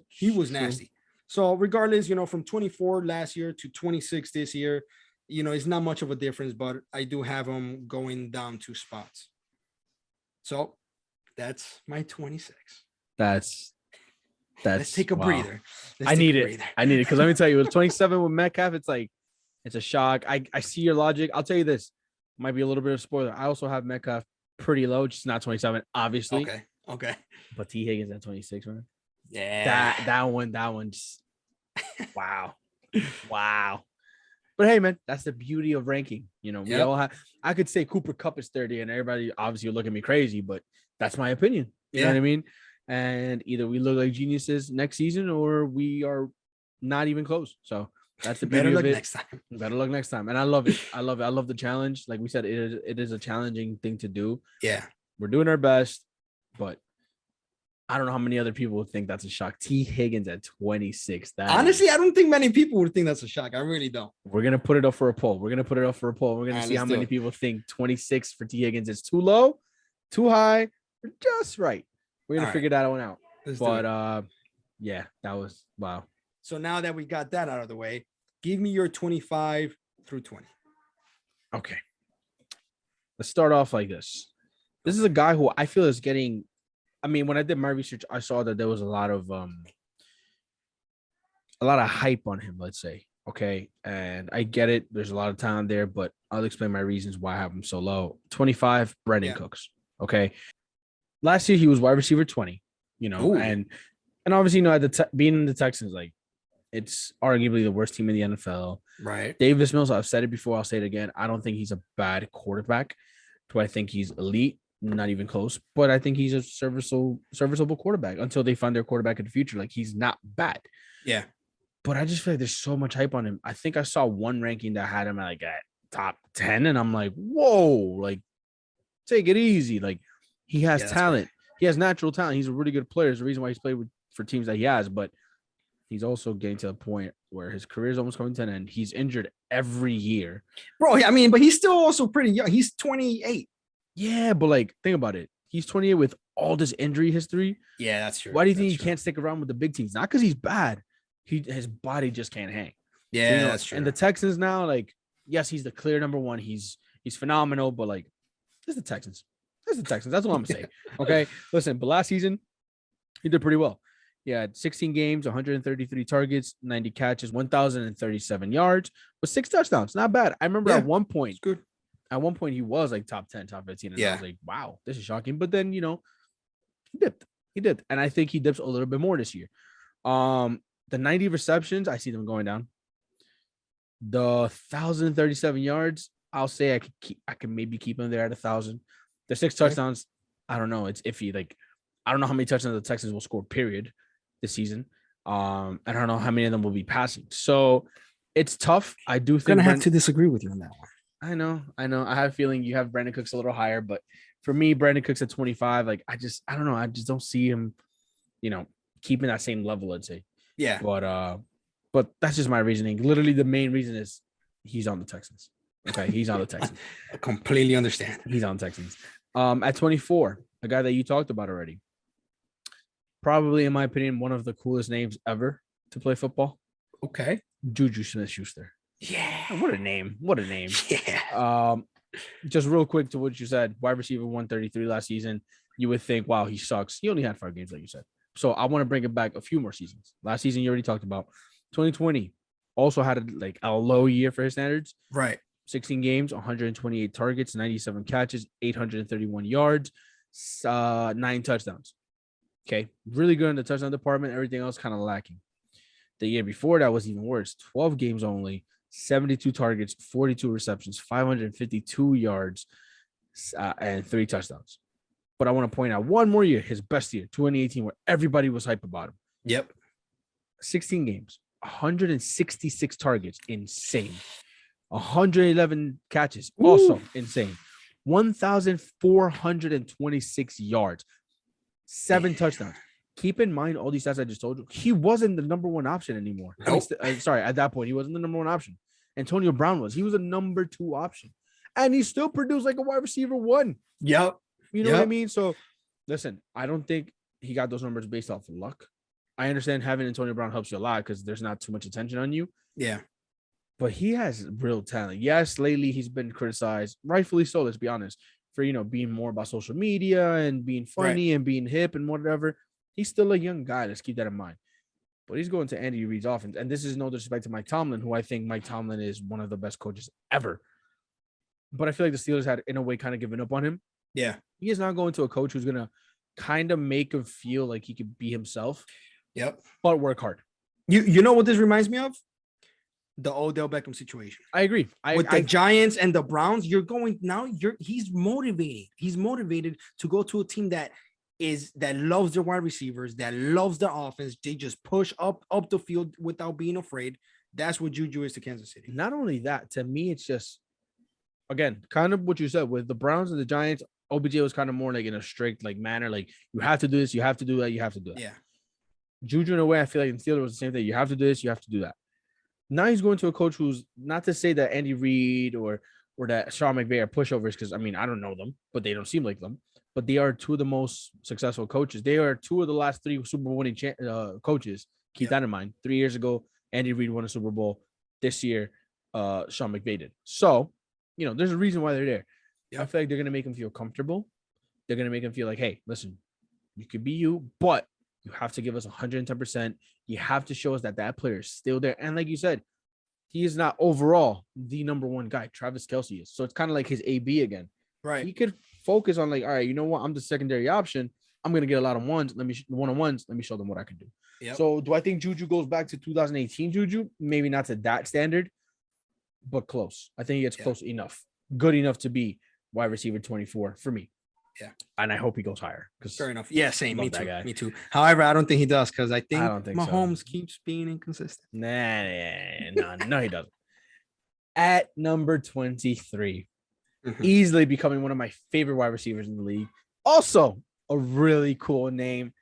Speaker 1: He was nasty. So regardless, from 24 last year to 26 this year, it's not much of a difference, but I do have him going down 2 spots. So that's my 26.
Speaker 2: Let's
Speaker 1: take a
Speaker 2: wow.
Speaker 1: breather.
Speaker 2: I need it because let me tell you, with 27 with Metcalf, it's like it's a shock. I see your logic. I'll tell you this, might be a little bit of a spoiler. I also have Metcalf pretty low, just not 27, obviously.
Speaker 1: Okay.
Speaker 2: But T Higgins at 26, man.
Speaker 1: Yeah.
Speaker 2: That one just wow. But hey, man, that's the beauty of ranking. We all have. I could say Cooper Kupp is 30, and everybody obviously will look at me crazy, but that's my opinion. You know what I mean? And either we look like geniuses next season, or we are not even close. So that's the beauty
Speaker 1: Better
Speaker 2: of
Speaker 1: luck
Speaker 2: it.
Speaker 1: next time.
Speaker 2: Better luck next time. And I love it. I love the challenge. Like we said, it is a challenging thing to do.
Speaker 1: Yeah.
Speaker 2: We're doing our best, but I don't know how many other people would think that's a shock. T Higgins at 26.
Speaker 1: Honestly, I don't think many people would think that's a shock. I really don't.
Speaker 2: We're going to put it up for a poll. We're going to see how many people think 26 for T Higgins is too low, too high, or just right. We're going to figure that one out. But yeah, that was wow.
Speaker 1: So now that we got that out of the way, give me your 25 through 20.
Speaker 2: Okay. Let's start off like this. This is a guy who I feel is getting, when I did my research, I saw that there was a lot of hype on him, let's say. Okay. And I get it. There's a lot of talent there, but I'll explain my reasons why I have him so low. 25, Brandon Cooks. Okay. Last year he was wide receiver 20,
Speaker 1: Ooh.
Speaker 2: and obviously, being in the Texans, like, it's arguably the worst team in the NFL.
Speaker 1: Right.
Speaker 2: Davis Mills, I've said it before, I'll say it again. I don't think he's a bad quarterback. Do I think he's elite? not even close. But I think he's a serviceable quarterback until they find their quarterback in the future. Like he's not bad.
Speaker 1: Yeah.
Speaker 2: But I just feel like there's so much hype on him. I think I saw one ranking that had him at top 10, and I'm like, whoa, like take it easy. Like he has
Speaker 1: Yeah, that's
Speaker 2: talent.
Speaker 1: crazy.
Speaker 2: He has natural talent. He's a really good player. It's the reason why he's played for teams that he has, but he's also getting to a point where his career is almost coming to an end. He's injured every year.
Speaker 1: Bro, I mean, but he's still also pretty young. He's 28.
Speaker 2: Yeah, but like think about it. He's 28 with all this injury history.
Speaker 1: Yeah, that's true.
Speaker 2: Why do you think
Speaker 1: That's
Speaker 2: he
Speaker 1: true.
Speaker 2: can't stick around with the big teams? Not because he's bad. His body just can't hang.
Speaker 1: Yeah,
Speaker 2: So, you know,
Speaker 1: that's true.
Speaker 2: and the Texans now, like, yes, he's the clear number one. He's phenomenal, but like, it's the Texans. It's the Texans. That's what I'm gonna say. Okay. Listen, but last season, he did pretty well. He had 16 games, 133 targets, 90 catches, 1,037 yards, with 6 touchdowns. Not bad. I remember
Speaker 1: Yeah,
Speaker 2: at one point,
Speaker 1: it's good.
Speaker 2: he was like top 10, top 15. And I
Speaker 1: Yeah.
Speaker 2: was like, wow, this is shocking. But then, you know, he dipped. He dipped. And I think he dips a little bit more this year. The 90 receptions, I see them going down. The 1,037 yards, I'll say I can maybe keep him there at 1,000. The 6
Speaker 1: Okay.
Speaker 2: touchdowns, I don't know. It's iffy. Like, I don't know how many touchdowns the Texans will score, period, this season. I don't know how many of them will be passing. So it's tough. I do think
Speaker 1: Gonna have to disagree with you on that one.
Speaker 2: I know. I have a feeling you have Brandon Cooks a little higher, but for me, Brandon Cooks at 25, like I don't know. I just don't see him, you know, keeping that same level, I'd say.
Speaker 1: Yeah.
Speaker 2: But that's just my reasoning. Literally, the main reason is he's on the Texans. Okay, he's on the Texans.
Speaker 1: I completely understand.
Speaker 2: He's on Texans. At 24, a guy that you talked about already. Probably, in my opinion, one of the coolest names ever to play football.
Speaker 1: Okay.
Speaker 2: Juju Smith-Schuster.
Speaker 1: Yeah.
Speaker 2: What a name. What a name.
Speaker 1: Yeah.
Speaker 2: Just real quick to what you said, wide receiver 133 last season. You would think, wow, he sucks. He only had 5 games, like you said. So I want to bring it back a few more seasons. Last season, you already talked about. 2020 also had a low year for his standards.
Speaker 1: Right.
Speaker 2: 16 games, 128 targets, 97 catches, 831 yards, 9 touchdowns. Okay. Really good in the touchdown department. Everything else kind of lacking. The year before that was even worse. 12 games only, 72 targets, 42 receptions, 552 yards, and 3 touchdowns. But I want to point out one more year, his best year, 2018, where everybody was hype about him.
Speaker 1: Yep.
Speaker 2: 16 games, 166 targets, insane. 111 catches, also insane. 1,426 yards, 7 touchdowns. Keep in mind all these stats I just told you. He wasn't the number one option anymore.
Speaker 1: Nope.
Speaker 2: Sorry, at that point, he wasn't the number one option. Antonio Brown was. He was a number 2 option. And he still produced like a wide receiver 1.
Speaker 1: Yep.
Speaker 2: You know what I mean? So, listen, I don't think he got those numbers based off of luck. I understand having Antonio Brown helps you a lot because there's not too much attention on you.
Speaker 1: Yeah.
Speaker 2: But he has real talent. Yes, lately he's been criticized, rightfully so, let's be honest, for, you know, being more about social media and being funny and being hip and whatever. He's still a young guy. Let's keep that in mind. But he's going to Andy Reid's offense. And this is no disrespect to Mike Tomlin, who I think Mike Tomlin is one of the best coaches ever. But I feel like the Steelers had, in a way, kind of given up on him.
Speaker 1: Yeah.
Speaker 2: He is not going to a coach who's going to kind of make him feel like he could be himself.
Speaker 1: Yep.
Speaker 2: But work hard.
Speaker 1: You know what this reminds me of? The Odell Beckham situation.
Speaker 2: I agree.
Speaker 1: With the Giants and the Browns, he's motivated. He's motivated to go to a team that loves their wide receivers, that loves their offense. They just push up the field without being afraid. That's what Juju is to Kansas City.
Speaker 2: Not only that, to me, it's just, again, kind of what you said with the Browns and the Giants. OBJ was kind of more like in a strict manner, like you have to do this, you have to do that, you have to do that.
Speaker 1: Yeah.
Speaker 2: Juju, in a way, I feel like in Steelers was the same thing. You have to do this, you have to do that. Now he's going to a coach who's, not to say that Andy Reid or that Sean McVay are pushovers, because I mean I don't know them, but they don't seem like them. But they are 2 of the most successful coaches. They are 2 of the last 3 Super Bowl winning coaches. Keep that in mind. 3 years ago, Andy Reid won a Super Bowl. This year, Sean McVay did. So, you know, there's a reason why they're there. I feel like they're gonna make him feel comfortable. They're gonna make him feel like, hey, listen, you could be you, but you have to give us 110%. You have to show us that player is still there. And like you said, he is not overall the number 1 guy. Travis Kelce is. So it's kind of like his AB again.
Speaker 1: Right.
Speaker 2: He could focus on all right, you know what? I'm the secondary option. I'm going to get a lot of one-on-ones. Let me show them what I can do.
Speaker 1: Yep.
Speaker 2: So do I think Juju goes back to 2018 Juju? Maybe not to that standard, but close. I think he gets close enough. Good enough to be wide receiver 24 for me. And I hope he goes higher because
Speaker 1: Fair enough. Yeah, same. Me
Speaker 2: Love that
Speaker 1: too.
Speaker 2: guy.
Speaker 1: Me too. However, I don't think he does because I think
Speaker 2: don't think so.
Speaker 1: Mahomes keeps being inconsistent.
Speaker 2: No, he doesn't. At number 23,
Speaker 1: Mhm.
Speaker 2: easily becoming one of my favorite wide receivers in the league. Also, a really cool name,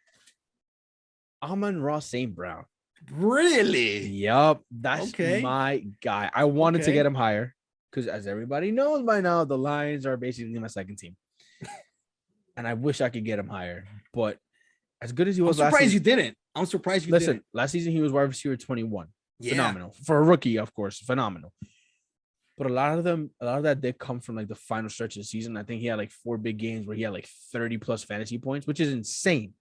Speaker 2: Amon-Ra St. Brown.
Speaker 1: Really?
Speaker 2: Yup, that's
Speaker 1: Okay.
Speaker 2: my guy. I wanted to
Speaker 1: Okay.
Speaker 2: get him higher because, as everybody knows by now, the Lions are basically my second team, and I wish I could get him higher. But as good as he
Speaker 1: I'm
Speaker 2: was last
Speaker 1: surprised
Speaker 2: season,
Speaker 1: you didn't. I'm surprised you
Speaker 2: listen,
Speaker 1: didn't.
Speaker 2: last season he was wide receiver 21.
Speaker 1: Yeah.
Speaker 2: Phenomenal for a rookie, of course, phenomenal. But a lot of that did come from like the final stretch of the season. I think he had like 4 big games where he had like 30 plus fantasy points, which is insane.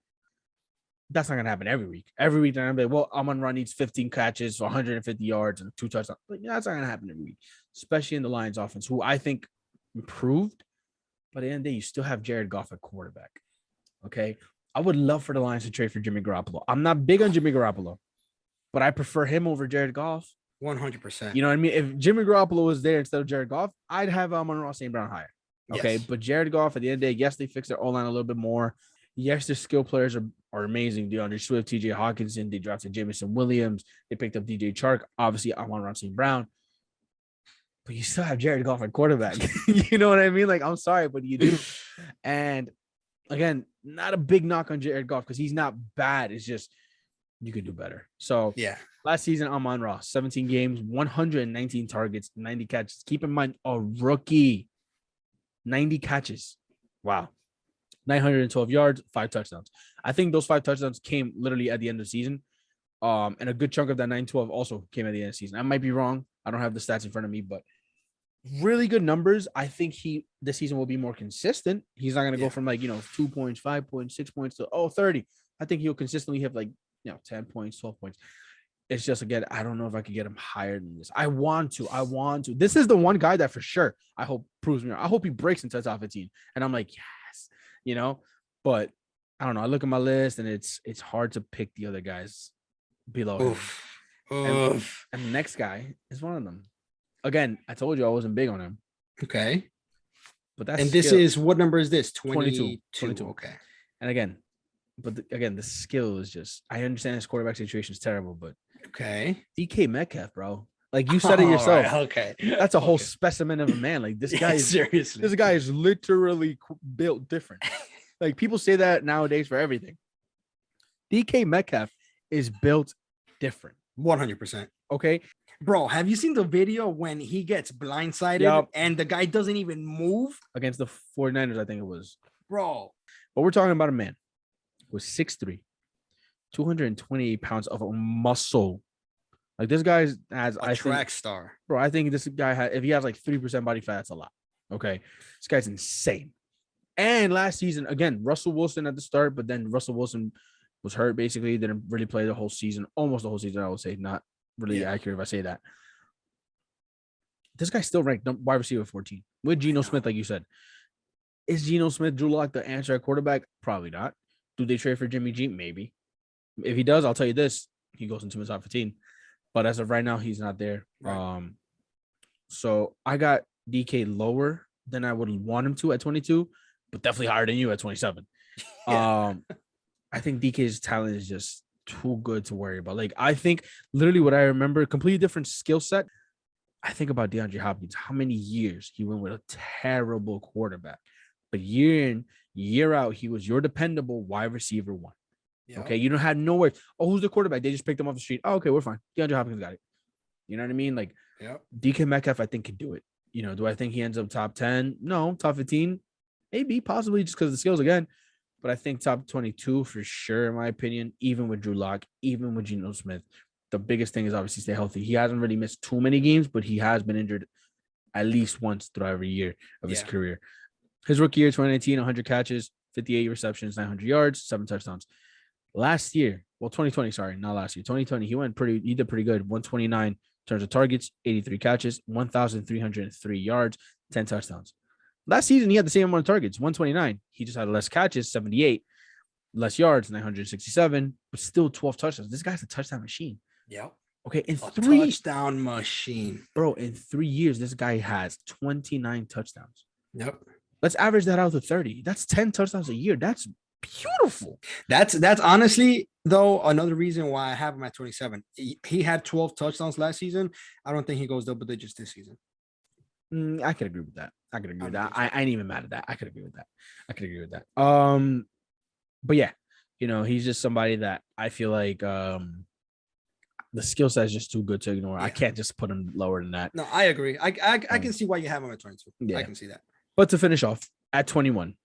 Speaker 2: That's not gonna happen every week. Every week, they're gonna be like, well, Amon-Ra needs 15 catches, 150 yards, and 2 touchdowns. But that's not gonna happen every week, especially in the Lions offense, who I think improved. But at the end of the day, you still have Jared Goff at quarterback. Okay. I would love for the Lions to trade for Jimmy Garoppolo. I'm not big on Jimmy Garoppolo, but I prefer him over Jared Goff.
Speaker 1: 100%.
Speaker 2: You know what I mean? If Jimmy Garoppolo was there instead of Jared Goff, I'd have Amon-Ra St. Brown higher. Okay.
Speaker 1: Yes.
Speaker 2: But Jared Goff, at the end of the day, yes, they fixed their O-line a little bit more. Yes, their skill players are amazing. DeAndre Swift, TJ Hawkinson, they drafted Jameson Williams. They picked up DJ Chark. Obviously, Amon-Ra St. Brown. But you still have Jared Goff at quarterback. You know what I mean? Like, I'm sorry, but you do. And again, not a big knock on Jared Goff because he's not bad. It's just you could do better. So
Speaker 1: Yeah.
Speaker 2: last season, Amon-Ra, 17 games, 119 targets, 90 catches. Keep in mind, a rookie, 90 catches. Wow. 912 yards, 5 touchdowns. I think those 5 touchdowns came literally at the end of the season. And a good chunk of that 912 also came at the end of the season. I might be wrong. I don't have the stats in front of me, but really good numbers. I think this season will be more consistent. He's not going to go from 2 points, 5 points, 6 points to 30. I think he'll consistently have 10 points, 12 points. It's just, again, I don't know if I could get him higher than this. I want to. This is the one guy that for sure I hope proves me wrong. I hope he breaks into the top 15. And I'm like, yes, but I don't know. I look at my list and it's hard to pick the other guys below him.
Speaker 1: Oof.
Speaker 2: And the next guy is one of them. Again, I told you I wasn't big on him.
Speaker 1: Okay.
Speaker 2: But that's
Speaker 1: this is, what number is this?
Speaker 2: 22.
Speaker 1: Okay.
Speaker 2: And again, the skill is just, I understand his quarterback situation is terrible, but
Speaker 1: okay.
Speaker 2: DK Metcalf, bro. Like you said it yourself.
Speaker 1: Right, okay.
Speaker 2: That's a whole specimen of a man. Like this guy is
Speaker 1: seriously.
Speaker 2: This guy is literally built different. Like people say that nowadays for everything. DK Metcalf is built different.
Speaker 1: 100%.
Speaker 2: Okay.
Speaker 1: Bro, have you seen the video when he gets blindsided and the guy doesn't even move?
Speaker 2: Against the 49ers, I think it was.
Speaker 1: Bro.
Speaker 2: But we're talking about a man who was 6'3", 228 pounds of muscle. Like this guy has
Speaker 1: a track star.
Speaker 2: Bro, I think this guy if he has like 3% body fat, that's a lot. Okay. This guy's insane. And last season, again, Russell Wilson at the start, but then Russell Wilson was hurt basically, didn't really play the whole season, almost the whole season, I would say. Not really accurate if I say that. This guy's still ranked wide receiver 14 with Geno Smith, like you said. Is Geno Smith, Drew Lock the answer at quarterback? Probably not. Do they trade for Jimmy G? Maybe. If he does, I'll tell you this, he goes into his top 15. But as of right now, he's not there. Right. So I got DK lower than I would want him to at 22, but definitely higher than you at 27. I think DK's talent is just too good to worry about. Like, I think literally what I remember, completely different skill set. I think about DeAndre Hopkins, how many years he went with a terrible quarterback, but year in, year out, he was your dependable wide receiver 1. Yeah. Okay, you don't have nowhere. Oh, who's the quarterback? They just picked him off the street. Oh, okay, we're fine. DeAndre Hopkins got it. You know what I mean? Like, DK Metcalf, I think, can do it. Do I think he ends up top 10? No. Top 15? Maybe, possibly, just because of the skills again. But I think top 22 for sure, in my opinion, even with Drew Lock, even with Geno Smith. The biggest thing is obviously stay healthy. He hasn't really missed too many games, but he has been injured at least once throughout every year of his career. His rookie year, 2019, 100 catches, 58 receptions, 900 yards, 7 touchdowns. Last year, 2020, sorry, not last year. 2020, he did pretty good. 129 in terms of targets, 83 catches, 1,303 yards, 10 touchdowns. Last season, he had the same amount of targets, 129. He just had less catches, 78, less yards, 967, but still 12 touchdowns. This guy's a touchdown machine.
Speaker 1: Yep.
Speaker 2: Okay,
Speaker 1: touchdown machine.
Speaker 2: Bro, in 3 years, this guy has 29 touchdowns.
Speaker 1: Yep.
Speaker 2: Let's average that out to 30. That's 10 touchdowns a year. That's beautiful.
Speaker 1: That's honestly though another reason why I have him at 27. He had 12 touchdowns last season. I don't think he goes double digits this season.
Speaker 2: I could agree with that. I could agree
Speaker 1: I
Speaker 2: with
Speaker 1: don't
Speaker 2: that.
Speaker 1: think so.
Speaker 2: I ain't even mad at that. I could agree with that. I could agree with that. But yeah, he's just somebody that I feel like the skill set is just too good to ignore. I
Speaker 1: Yeah.
Speaker 2: can't just put him lower than that.
Speaker 1: No, I agree. I can see why you have him at 22.
Speaker 2: Yeah.
Speaker 1: I can see that.
Speaker 2: But to finish off at 21,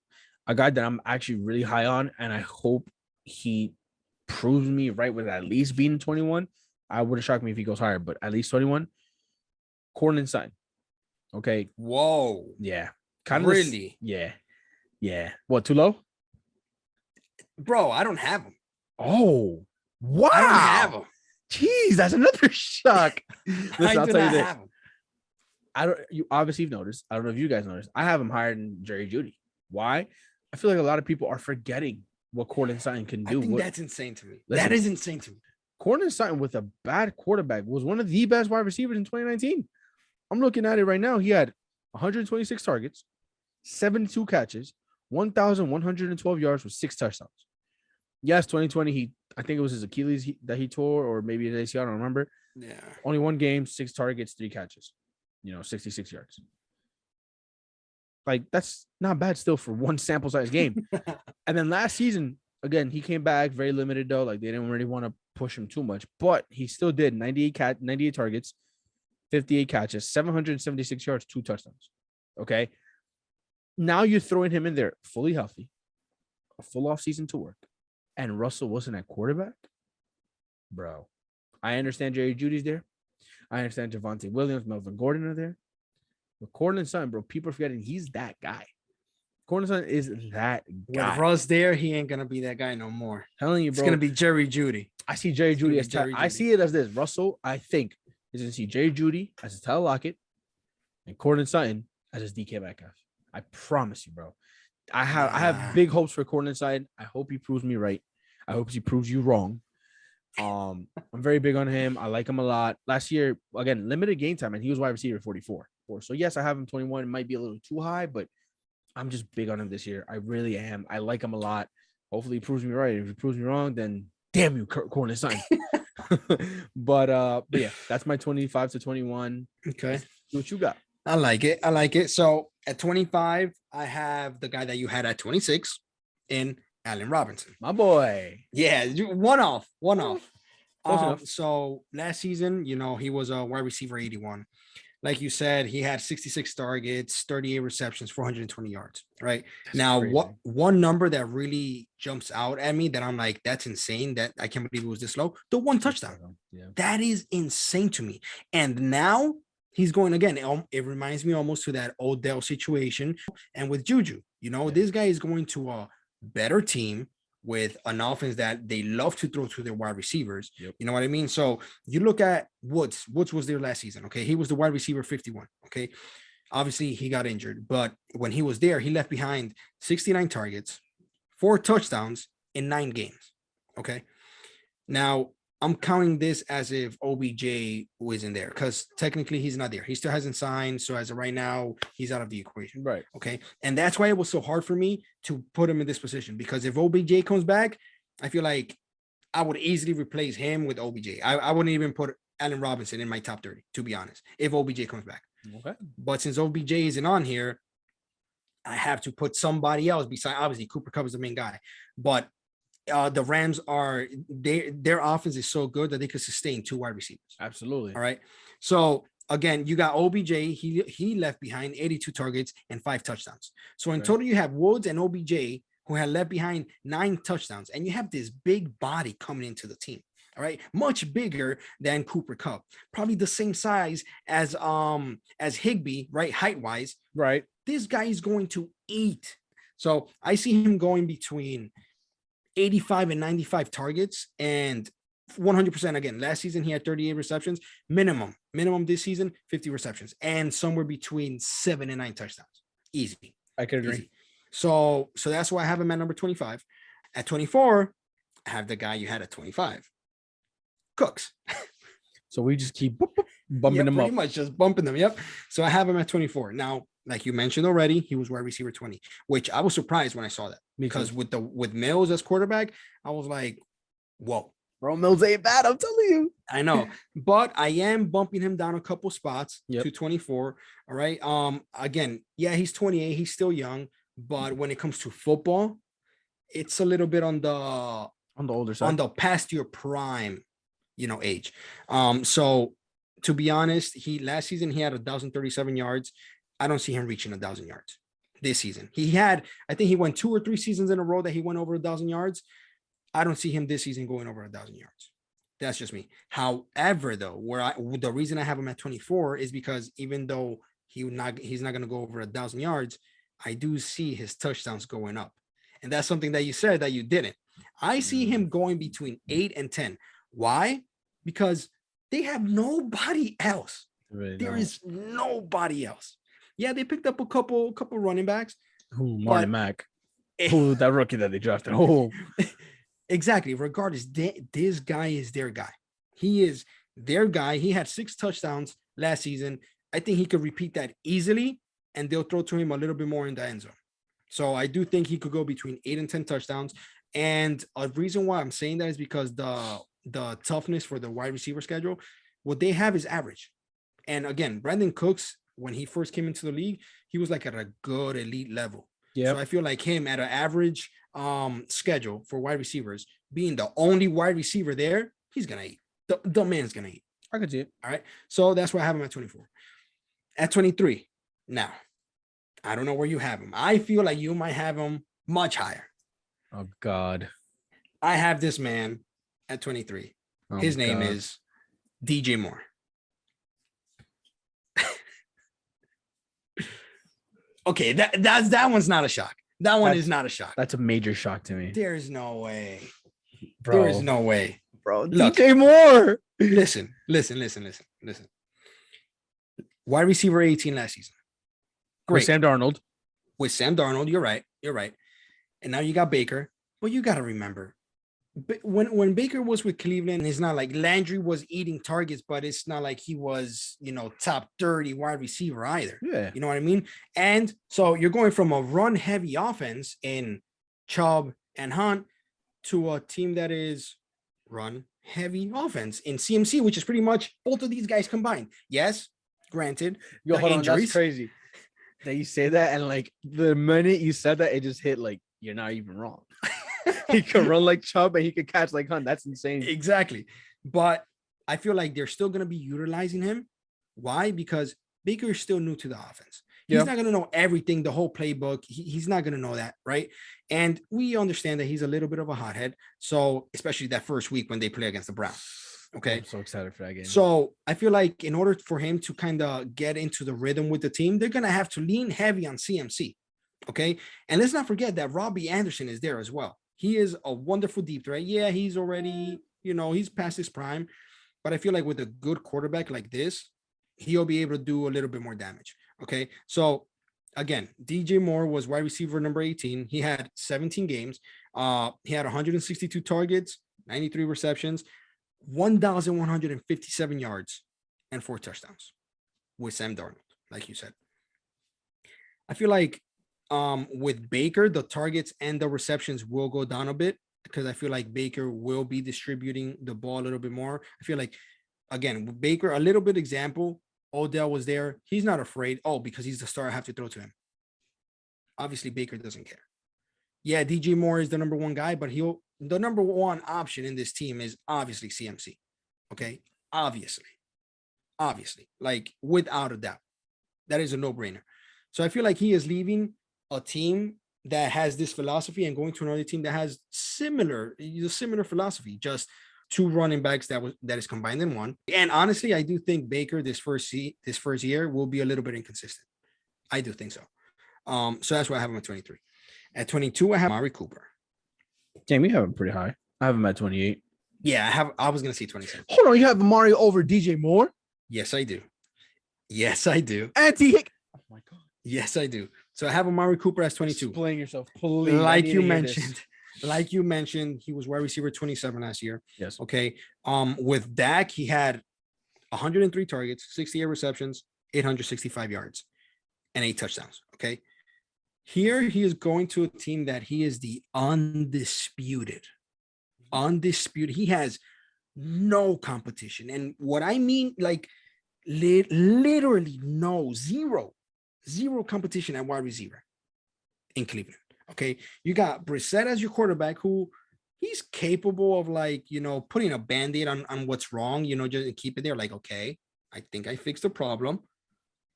Speaker 2: a guy that I'm actually really high on, and I hope he proves me right with at least being 21. I wouldn't shock me if he goes higher, but at least 21. Cortland Sutton. Okay.
Speaker 1: Whoa.
Speaker 2: Yeah.
Speaker 1: Really?
Speaker 2: Yeah. Yeah. What, too low?
Speaker 1: Bro, I don't have him.
Speaker 2: Oh, wow.
Speaker 1: I don't have him.
Speaker 2: Jeez, that's another shock. Listen,
Speaker 1: I
Speaker 2: I'll
Speaker 1: do
Speaker 2: tell you
Speaker 1: not
Speaker 2: this.
Speaker 1: have him.
Speaker 2: You obviously have noticed. I don't know if you guys noticed. I have him higher than Jerry Jeudy. Why? I feel like a lot of people are forgetting what Cortland Sutton can
Speaker 1: I
Speaker 2: do.
Speaker 1: think that's insane to me.
Speaker 2: Listen.
Speaker 1: That is insane to me.
Speaker 2: Cortland Sutton with a bad quarterback was one of the best wide receivers in 2019. I'm looking at it right now. He had 126 targets, 72 catches, 1,112 yards with 6 touchdowns. Yes, 2020, I think it was his Achilles that he tore, or maybe his ACL, I don't remember.
Speaker 1: Yeah.
Speaker 2: Only 1 game, 6 targets, 3 catches, 66 yards. Like, that's not bad still for one sample size game. And then last season, again, he came back very limited though. Like, they didn't really want to push him too much, but he still did 98 targets, 58 catches, 776 yards, 2 touchdowns. Okay. Now you're throwing him in there fully healthy, a full off season to work, and Russell Wilson at quarterback. Bro, I understand Jerry Judy's there. I understand Javonte Williams, Melvin Gordon are there. But Cortland Sutton, bro, people are forgetting he's that guy. Cortland Sutton is that guy.
Speaker 1: With Russ there, he ain't gonna be that guy no more.
Speaker 2: Telling you,
Speaker 1: It's
Speaker 2: bro.
Speaker 1: gonna be Jerry Jeudy.
Speaker 2: I see Jerry
Speaker 1: It's gonna
Speaker 2: Jeudy
Speaker 1: be
Speaker 2: as
Speaker 1: Jerry
Speaker 2: I
Speaker 1: Jeudy.
Speaker 2: see it as this. Russell, I think, is gonna see Jerry Jeudy as his Tyler Lockett and Cortland Sutton as his DK Metcalf. I promise you, bro. I have big hopes for Cortland Sutton. I hope he proves me right. I hope he proves you wrong. I'm very big on him. I like him a lot. Last year, again, limited game time, and he was wide receiver 44. So yes, I have him 21. It might be a little too high, but I'm just big on him this year. I really am. I like him a lot. Hopefully, he proves me right. If he proves me wrong, then damn you, Cortland Sutton. But yeah, that's my 25 to 21.
Speaker 1: Okay.
Speaker 2: See what you got?
Speaker 1: I like it. I like it. So at 25, I have the guy that you had at 26 in Allen Robinson.
Speaker 2: My boy.
Speaker 1: Yeah, one off.
Speaker 2: Close enough.
Speaker 1: So last season, he was a wide receiver 81. Like you said, he had 66 targets, 38 receptions, 420 yards. Right now,
Speaker 2: crazy.
Speaker 1: one number that really jumps out at me that I'm like, that's insane. That I can't believe it was this low. The 1 touchdown.
Speaker 2: Yeah.
Speaker 1: That is insane to me. And now he's going again. It reminds me almost to that Odell situation. And with Juju, this guy is going to a better team with an offense that they love to throw to their wide receivers.
Speaker 2: Yep.
Speaker 1: You know what I mean? So you look at Woods. Woods was there last season. Okay. He was the wide receiver 51. Okay. Obviously, he got injured, but when he was there, he left behind 69 targets, 4 touchdowns in 9 games. Okay. Now, I'm counting this as if OBJ wasn't there because technically he's not there. He still hasn't signed. So as of right now, he's out of the equation.
Speaker 2: Right.
Speaker 1: Okay. And that's why it was so hard for me to put him in this position because if OBJ comes back, I feel like I would easily replace him with OBJ. I wouldn't even put Allen Robinson in my top 30, to be honest, if OBJ comes back.
Speaker 2: Okay.
Speaker 1: But since OBJ isn't on here, I have to put somebody else besides, obviously, Cooper Kupp is the main guy. But the Rams their offense is so good that they could sustain 2 wide receivers.
Speaker 2: Absolutely.
Speaker 1: All right. So again, you got OBJ. He left behind 82 targets and 5 touchdowns. So in total, you have Woods and OBJ who had left behind 9 touchdowns, and you have this big body coming into the team. All right, much bigger than Cooper Kupp, probably the same size as Higbee, right? Height wise,
Speaker 2: right.
Speaker 1: This guy is going to eat. So I see him going between 85 and 95 targets and 100%. Again, last season he had 38 receptions minimum this season 50 receptions and somewhere between 7 and 9 touchdowns. Easy.
Speaker 2: I can agree.
Speaker 1: Easy. So that's why I have him at number 25. At 24, I have the guy you had at 25, Cooks.
Speaker 2: So we just keep bumping them
Speaker 1: pretty
Speaker 2: up.
Speaker 1: much just bumping them. Yep. So I have him at 24. Now Like you mentioned already, he was wide receiver 20, which I was surprised when I saw that
Speaker 2: Me
Speaker 1: because
Speaker 2: too.
Speaker 1: with Mills as quarterback, I was like, whoa.
Speaker 2: Bro, Mills ain't bad. I'm telling you.
Speaker 1: I know, but I am bumping him down a couple spots
Speaker 2: Yep.
Speaker 1: to 24. All right. Again, yeah, he's 28. He's still young, but when it comes to football, it's a little bit on the
Speaker 2: older side.
Speaker 1: past your prime, age. So to be honest, last season he had 1,037 yards. I don't see him reaching 1,000 yards this season. I think he went 2 or 3 seasons in a row that he went over 1,000 yards. I don't see him this season going over 1,000 yards. That's just me. However, though, the reason I have him at 24 is because even though he's not going to go over 1,000 yards, I do see his touchdowns going up, and that's something that you said that you didn't. I see him going between 8 and 10. Why? Because they have nobody else.
Speaker 2: Really
Speaker 1: There
Speaker 2: don't.
Speaker 1: is nobody else. Yeah, they picked up a couple running backs.
Speaker 2: Who, Marlon
Speaker 1: but-
Speaker 2: Mack. Who, that rookie that they drafted. Oh,
Speaker 1: Exactly. Regardless, this guy is their guy. He is their guy. He had 6 touchdowns last season. I think he could repeat that easily, and they'll throw to him a little bit more in the end zone. So I do think he could go between 8 and 10 touchdowns. And a reason why I'm saying that is because the toughness for the wide receiver schedule, what they have is average. And again, Brandon Cooks, when he first came into the league, he was like at a good elite level.
Speaker 2: yeah.
Speaker 1: So I feel like him at an average schedule for wide receivers, being the only wide receiver there, he's gonna eat. The man's gonna eat.
Speaker 2: I could see it.
Speaker 1: All right. So that's why I have him at 24. At 23. Now, I don't know where you have him. I feel like you might have him much higher.
Speaker 2: Oh, God.
Speaker 1: I have this man at 23.
Speaker 2: Oh,
Speaker 1: His name
Speaker 2: God.
Speaker 1: is DJ Moore. Okay, that one's not a shock. That one is not a shock.
Speaker 2: That's a major shock to me.
Speaker 1: There is no way.
Speaker 2: Bro.
Speaker 1: There is no way.
Speaker 2: Bro,
Speaker 1: Look.
Speaker 2: DJ Moore.
Speaker 1: Listen. Wide receiver 18 last season.
Speaker 2: Great.
Speaker 1: Great.
Speaker 2: Sam Darnold.
Speaker 1: With Sam Darnold, you're right. And now you got Baker. But you got to remember, when Baker was with Cleveland, it's not like Landry was eating targets, but it's not like he was, top 30 wide receiver either.
Speaker 2: Yeah.
Speaker 1: You know what I mean? And so you're going from a run-heavy offense in Chubb and Hunt to a team that is run-heavy offense in CMC, which is pretty much both of these guys combined. Yes, granted,
Speaker 2: Yo,
Speaker 1: the
Speaker 2: hold on. That's
Speaker 1: injuries.
Speaker 2: crazy that you say that. And like the minute you said that, it just hit like, you're not even wrong. He could run like Chubb and he could catch like Hunt. That's insane.
Speaker 1: Exactly. But I feel like they're still going to be utilizing him. Why? Because Baker is still new to the offense. He's
Speaker 2: Yeah.
Speaker 1: not going to know everything, the whole playbook. He's not going to know that, right? And we understand that he's a little bit of a hothead. So especially that first week when they play against the Browns. Okay.
Speaker 2: I'm so excited for that game.
Speaker 1: So I feel like in order for him to kind of get into the rhythm with the team, they're going to have to lean heavy on CMC. Okay. And let's not forget that Robbie Anderson is there as well. He is a wonderful deep threat. Yeah, he's already, he's past his prime. But I feel like with a good quarterback like this, he'll be able to do a little bit more damage. Okay. So again, DJ Moore was wide receiver number 18. He had 17 games. He had 162 targets, 93 receptions, 1,157 yards, and 4 touchdowns with Sam Darnold, like you said. I feel like with Baker, the targets and the receptions will go down a bit because I feel like Baker will be distributing the ball a little bit more. I feel like, again, with Baker, a little bit example, Odell was there. He's not afraid. Oh, because he's the star, I have to throw to him. Obviously, Baker doesn't care. Yeah, DJ Moore is the number 1 guy, but the number 1 option in this team is obviously CMC. Okay. Obviously, like without a doubt, that is a no-brainer. So I feel like he is leaving a team that has this philosophy and going to another team that has similar philosophy, just 2 running backs that is combined in 1. And honestly, I do think Baker this first year will be a little bit inconsistent. I do think so. So that's why I have him at 23. At 22, I have Amari Cooper.
Speaker 2: Damn, you have him pretty high. I have him at 28.
Speaker 1: Yeah, I was gonna say 27.
Speaker 2: Hold on, you have Amari over DJ Moore?
Speaker 1: Yes, I do.
Speaker 2: Anti-Hick. Oh my God.
Speaker 1: Yes, I do. So I have Amari Cooper as 22.
Speaker 2: Explain yourself, please.
Speaker 1: Like you mentioned, he was wide receiver 27 last year.
Speaker 2: Yes.
Speaker 1: Okay. With Dak, he had 103 targets, 68 receptions, 865 yards. and 8 touchdowns. Okay. Here he is going to a team that he is the undisputed. He has no competition. And what I mean, like literally no, zero competition at wide receiver in Cleveland. Okay. You got Brissett as your quarterback, who he's capable of, like, putting a band-aid on what's wrong, just keep it there. Like, okay, I think I fixed the problem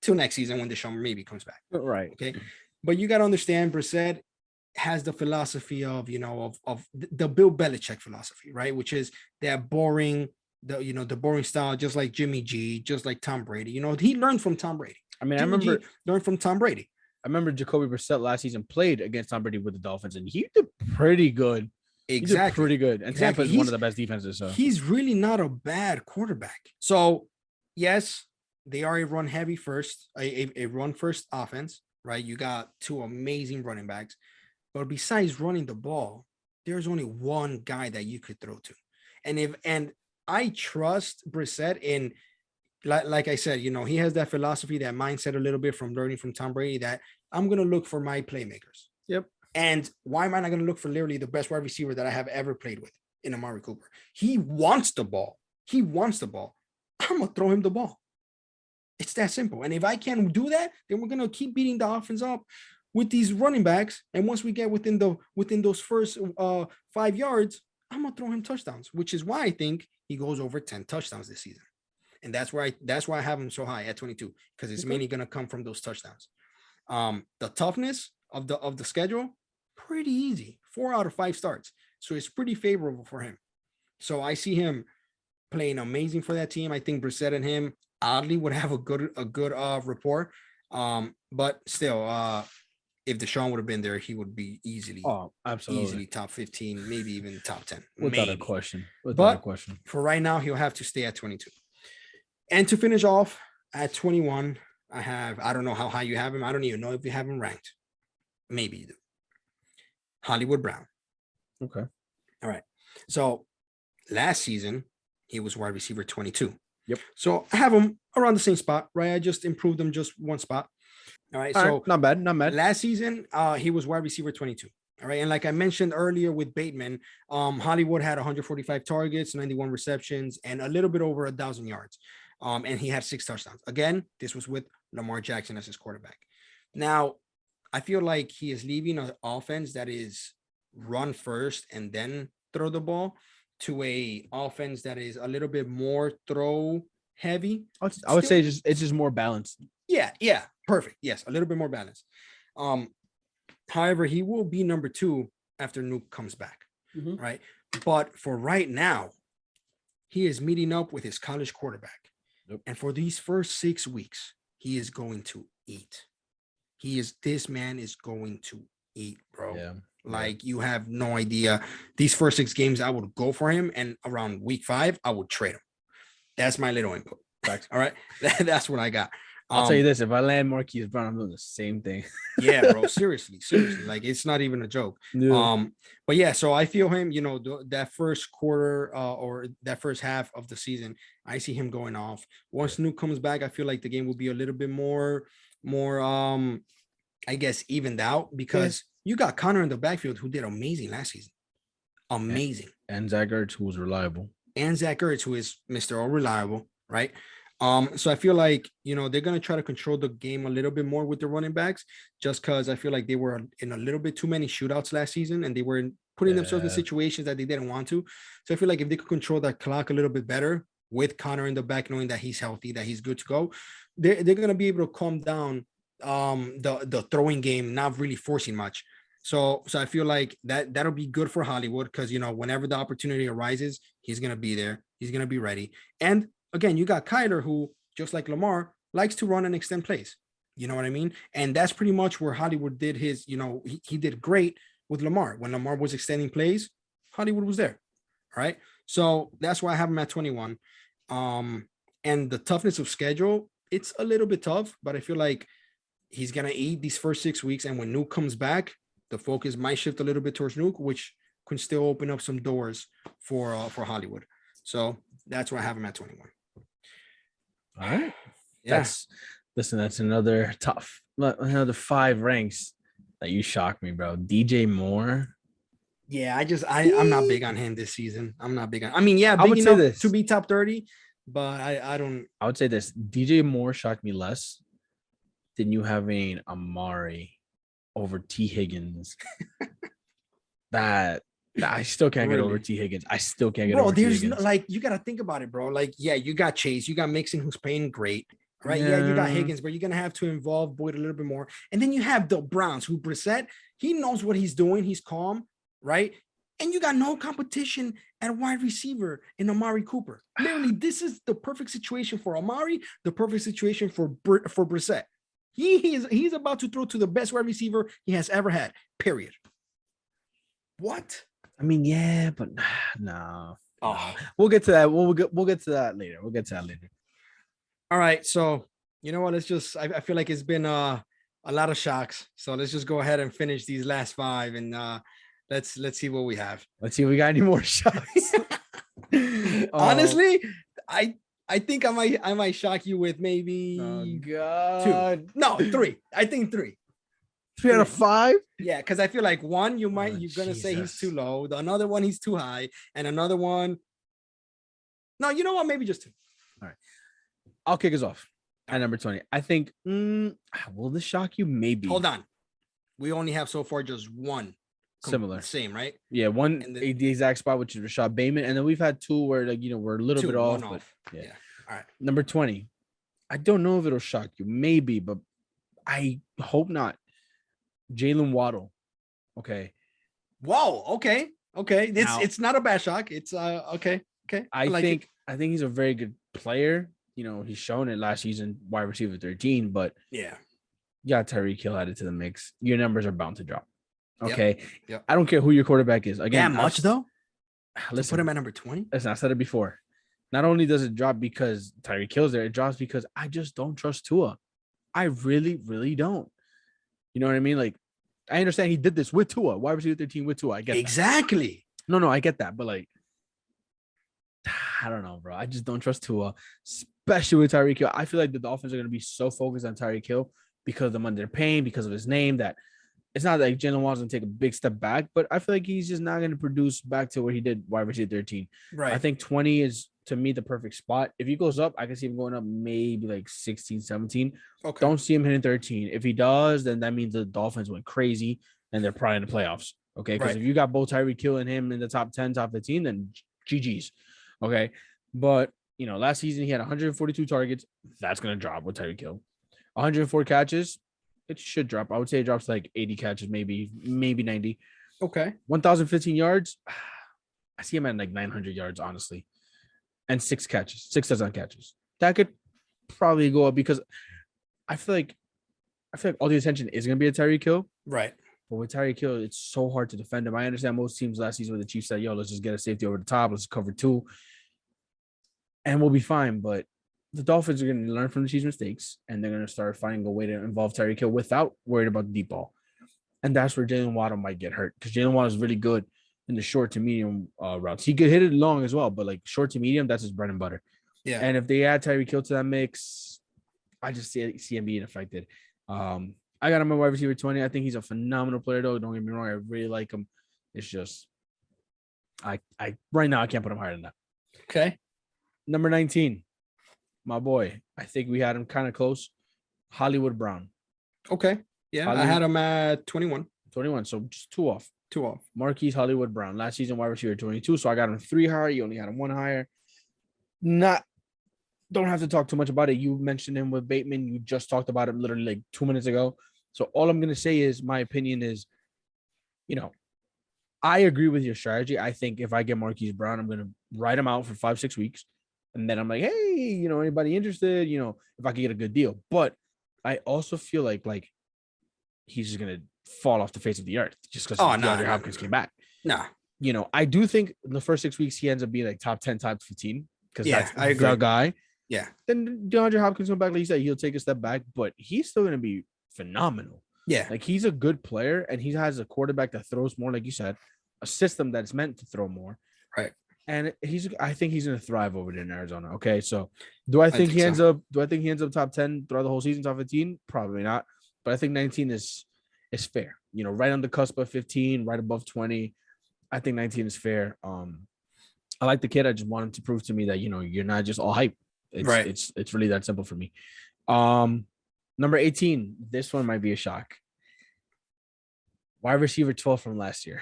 Speaker 1: till next season when Deshaun maybe comes back.
Speaker 2: Right.
Speaker 1: Okay. But you got to understand, Brissett has the philosophy of, of the Bill Belichick philosophy, right? Which is that boring, the boring style, just like Jimmy G, just like Tom Brady. He learned from Tom Brady.
Speaker 2: I mean,
Speaker 1: Jimmy G learned from Tom Brady.
Speaker 2: I remember Jacoby Brissett last season played against Tom Brady with the Dolphins, and he did pretty good.
Speaker 1: Exactly.
Speaker 2: He did pretty good. And Tampa is one of the best defenses. So
Speaker 1: he's really not a bad quarterback. So yes, they are a run heavy first, a run first offense, right? You got 2 amazing running backs, but besides running the ball, there's only one guy that you could throw to. And I trust Brissett in, like I said, he has that philosophy, that mindset a little bit from learning from Tom Brady, that I'm going to look for my playmakers.
Speaker 2: Yep.
Speaker 1: And why am I not going to look for literally the best wide receiver that I have ever played with in Amari Cooper? He wants the ball. I'm going to throw him the ball. It's that simple. And if I can do that, then we're going to keep beating the offense up with these running backs. And once we get within those first 5 yards, I'm going to throw him touchdowns, which is why I think he goes over 10 touchdowns this season. And that's why I have him so high at 22, because it's mainly going to come from those touchdowns. The toughness of the schedule, pretty easy. 4 out of 5 starts. So it's pretty favorable for him. So I see him playing amazing for that team. I think Brissett and him oddly would have a good rapport. But still, if Deshaun would have been there, he would be easily top 15, maybe even top 10.
Speaker 2: Without a question.
Speaker 1: For right now, he'll have to stay at 22. And to finish off at 21, I don't know how high you have him. I don't even know if you have him ranked. Maybe you do. Hollywood Brown.
Speaker 2: Okay.
Speaker 1: All right. So last season, he was wide receiver 22.
Speaker 2: Yep.
Speaker 1: So I have him around the same spot, right? I just improved him just one spot. All right. So
Speaker 2: not bad.
Speaker 1: Last season, he was wide receiver 22. All right. And like I mentioned earlier with Bateman, Hollywood had 145 targets, 91 receptions, and a little bit over 1,000 yards. And he had 6 touchdowns. Again, this was with Lamar Jackson as his quarterback. Now, I feel like he is leaving an offense that is run first and then throw the ball to a offense that is a little bit more throw heavy.
Speaker 2: I would say it's just more balanced.
Speaker 1: Yeah, perfect. Yes, a little bit more balanced. However, he will be number 2 after Nuke comes back, right? But for right now, he is meeting up with his college quarterback.
Speaker 2: Yep.
Speaker 1: And for these first 6 weeks, he is going to eat. This man is going to eat, bro.
Speaker 2: Yeah.
Speaker 1: Like, you have no idea. These first 6 games, I would go for him. And around week 5, I would trade him. That's my little input. All right. That's what I got.
Speaker 2: I'll tell you this: if I land Marquise Brown, I'm doing the same thing.
Speaker 1: Yeah, bro. Seriously. Like, it's not even a joke.
Speaker 2: Yeah.
Speaker 1: But yeah, so I feel him, that first quarter or that first half of the season, I see him going off. Once Nuke comes back, I feel like the game will be a little bit more, I guess, evened out, because you got Connor in the backfield, who did amazing last season. Amazing.
Speaker 2: And Zach Ertz, who was reliable.
Speaker 1: And Zach Ertz, who is Mr. All Reliable, right? So I feel like, they're going to try to control the game a little bit more with the running backs, just because I feel like they were in a little bit too many shootouts last season, and they were putting themselves in situations that they didn't want to. So I feel like if they could control that clock a little bit better with Connor in the back, knowing that he's healthy, that he's good to go, they're going to be able to calm down the throwing game, not really forcing much. So I feel like that'll be good for Hollywood, because, whenever the opportunity arises, he's going to be there. He's going to be ready. And again, you got Kyler, who, just like Lamar, likes to run and extend plays. You know what I mean? And that's pretty much where Hollywood did his, he did great with Lamar. When Lamar was extending plays, Hollywood was there. All right. So that's why I have him at 21. And the toughness of schedule, it's a little bit tough, but I feel like he's going to eat these first 6 weeks. And when Nuke comes back, the focus might shift a little bit towards Nuke, which can still open up some doors for Hollywood. So that's why I have him at 21.
Speaker 2: All right.
Speaker 1: Yeah.
Speaker 2: Listen, that's another 5 ranks that you shocked me, bro. DJ Moore.
Speaker 1: Yeah, I'm not big on him this season. I'm not big on. I mean, yeah,
Speaker 2: I
Speaker 1: big
Speaker 2: would say
Speaker 1: enough to
Speaker 2: this.
Speaker 1: be top 30, but I don't.
Speaker 2: I would say this. DJ Moore shocked me less than you having Amari over T. Higgins. that I still can't get over
Speaker 1: Really?
Speaker 2: T. Higgins. I still can't get
Speaker 1: Bro,
Speaker 2: over T.
Speaker 1: there's no,
Speaker 2: Higgins.
Speaker 1: like you gotta think about it, bro. Like, yeah, you got Chase, you got Mixon who's playing great, right? Yeah, you got
Speaker 2: Yeah.
Speaker 1: Higgins, but you're gonna have to involve Boyd a little bit more. And then you have the Browns, who Brissett, he knows what he's doing, he's calm, right? And you got no competition at wide receiver in Amari Cooper. Literally, this is the perfect situation for Amari, the perfect situation for Brissett. He's about to throw to the best wide receiver he has ever had. Period. What?
Speaker 2: I mean, yeah, but no.
Speaker 1: Oh,
Speaker 2: We'll get to that. We'll get to that later. We'll get to that later.
Speaker 1: all right. So you know what? Let's just I feel like it's been a lot of shocks. So let's just go ahead and finish these last 5 and let's see what we have.
Speaker 2: Let's see if we got any more shots.
Speaker 1: Honestly, I think I might shock you with maybe
Speaker 2: Oh
Speaker 1: 2.
Speaker 2: God.
Speaker 1: No, 3. I think 3.
Speaker 2: 3 out of 5.
Speaker 1: Yeah, because I feel like one you're gonna say he's
Speaker 2: Jesus.
Speaker 1: too low, the another one he's too high, and another one. No, you know what? Maybe just 2.
Speaker 2: I'll kick us off at number 20. I think. Will this shock you? Maybe.
Speaker 1: Hold on. We only have so far just one
Speaker 2: Similar.
Speaker 1: same, right?
Speaker 2: Yeah, one
Speaker 1: And then-
Speaker 2: the exact spot, which is Rashad Bateman, and then we've had 2 where we're a little
Speaker 1: 2,
Speaker 2: bit off.
Speaker 1: one
Speaker 2: But
Speaker 1: off.
Speaker 2: yeah.
Speaker 1: Yeah. All right.
Speaker 2: Number 20. I don't know if it'll shock you. Maybe, but I hope not. Jalen Waddle. Okay.
Speaker 1: Whoa. Okay.
Speaker 2: Now-
Speaker 1: It's not a bad shock. It's okay. Okay.
Speaker 2: I
Speaker 1: like
Speaker 2: think
Speaker 1: it.
Speaker 2: he's a very good player. He's shown it last season, wide receiver 13, but
Speaker 1: Yeah.
Speaker 2: you got Tyreek Hill added to the mix. Your numbers are bound to drop.
Speaker 1: Yep,
Speaker 2: Okay.
Speaker 1: yep.
Speaker 2: I don't care who your quarterback is.
Speaker 1: Yeah,
Speaker 2: Again,
Speaker 1: much though. Let's
Speaker 2: Listen,
Speaker 1: put him at number 20.
Speaker 2: listen, I said it before. Not only does it drop because Tyreek Hill's there, it drops because I just don't trust Tua. I really, really don't. You know what I mean? Like, I understand he did this with Tua, wide receiver 13 with Tua. I get that.
Speaker 1: Exactly.
Speaker 2: No, I get that, but like, I don't know, bro. I just don't trust Tua, especially with Tyreek Hill. I feel like the Dolphins are going to be so focused on Tyreek Hill because of the money they're paying, because of his name, that it's not like Jalen Waddle's going to take a big step back, but I feel like he's just not going to produce back to what he did wide receiver 13.
Speaker 1: Right.
Speaker 2: I think 20 is, to me, the perfect spot. If he goes up, I can see him going up maybe like 16, 17.
Speaker 1: Okay.
Speaker 2: Don't see him hitting 13. If he does, then that means the Dolphins went crazy and they're probably in the playoffs. Okay. Because
Speaker 1: Right.
Speaker 2: if you got both Tyreek Hill and him in the top 10, top 15, then GG's. Okay. But, last season he had 142 targets. That's going to drop with Tyreek Hill. 104 catches. It should drop. I would say it drops to like 80 catches, maybe 90.
Speaker 1: Okay.
Speaker 2: 1,015 yards. I see him at like 900 yards, honestly. And 6 catches, 6 touchdown catches. That could probably go up because I feel like all the attention is going to be at Tyreek Hill.
Speaker 1: Right.
Speaker 2: But with Tyreek Hill, it's so hard to defend him. I understand most teams last season with the Chiefs said, yo, let's just get a safety over the top. Let's cover 2. And we'll be fine. But the Dolphins are going to learn from the Chiefs' mistakes, and they're going to start finding a way to involve Tyreek Hill without worried about the deep ball. And that's where Jalen Waddle might get hurt because Jalen Waddle is really good in the short to medium routes. He could hit it long as well, but like short to medium, that's his bread and butter.
Speaker 1: Yeah.
Speaker 2: And if they add Tyreek Hill to that mix, I just see him being affected. I got him at wide receiver 20. I think he's a phenomenal player, though. Don't get me wrong. I really like him. It's just, I right now, I can't put him higher than that.
Speaker 1: Okay.
Speaker 2: Number 19, my boy. I think we had him kind of close. Hollywood Brown,
Speaker 1: Okay. Yeah. I had him at 21.
Speaker 2: 21. So just 2 off.
Speaker 1: 2 off.
Speaker 2: Marquise Hollywood Brown, last season wide receiver 22. So I got him 3 higher. You only had him 1 higher. Don't have to talk too much about it. You mentioned him with Bateman. You just talked about him literally like 2 minutes ago. So all I'm gonna say is my opinion is, I agree with your strategy. I think if I get Marquise Brown, I'm gonna ride him out for 5-6 weeks, and then I'm like, hey, anybody interested? If I could get a good deal. But I also feel like he's just gonna fall off the face of the earth just because DeAndre Hopkins came back.
Speaker 1: Nah.
Speaker 2: I do think in the first 6 weeks he ends up being like top 10, top 15 because
Speaker 1: Yeah,
Speaker 2: that's
Speaker 1: I agree.
Speaker 2: the guy.
Speaker 1: Yeah.
Speaker 2: Then DeAndre Hopkins come back, like you said, he'll take a step back, but he's still gonna be phenomenal.
Speaker 1: Yeah.
Speaker 2: Like he's a good player, and he has a quarterback that throws more, like you said, a system that's meant to throw more.
Speaker 1: Right.
Speaker 2: and I think he's gonna thrive over there in Arizona. Okay, so do I
Speaker 1: I
Speaker 2: think
Speaker 1: think
Speaker 2: he ends
Speaker 1: so.
Speaker 2: up? Do I think he ends up top 10 throughout the whole season, top 15? Probably not. But I think 19 is fair. You know, right on the cusp of 15, right above 20. I think 19 is fair. I like the kid. I just want him to prove to me that you're not just all hype. It's
Speaker 1: Right.
Speaker 2: it's it's really that simple for me. Um, Number 18. This one might be a shock. Wide receiver 12 from last year,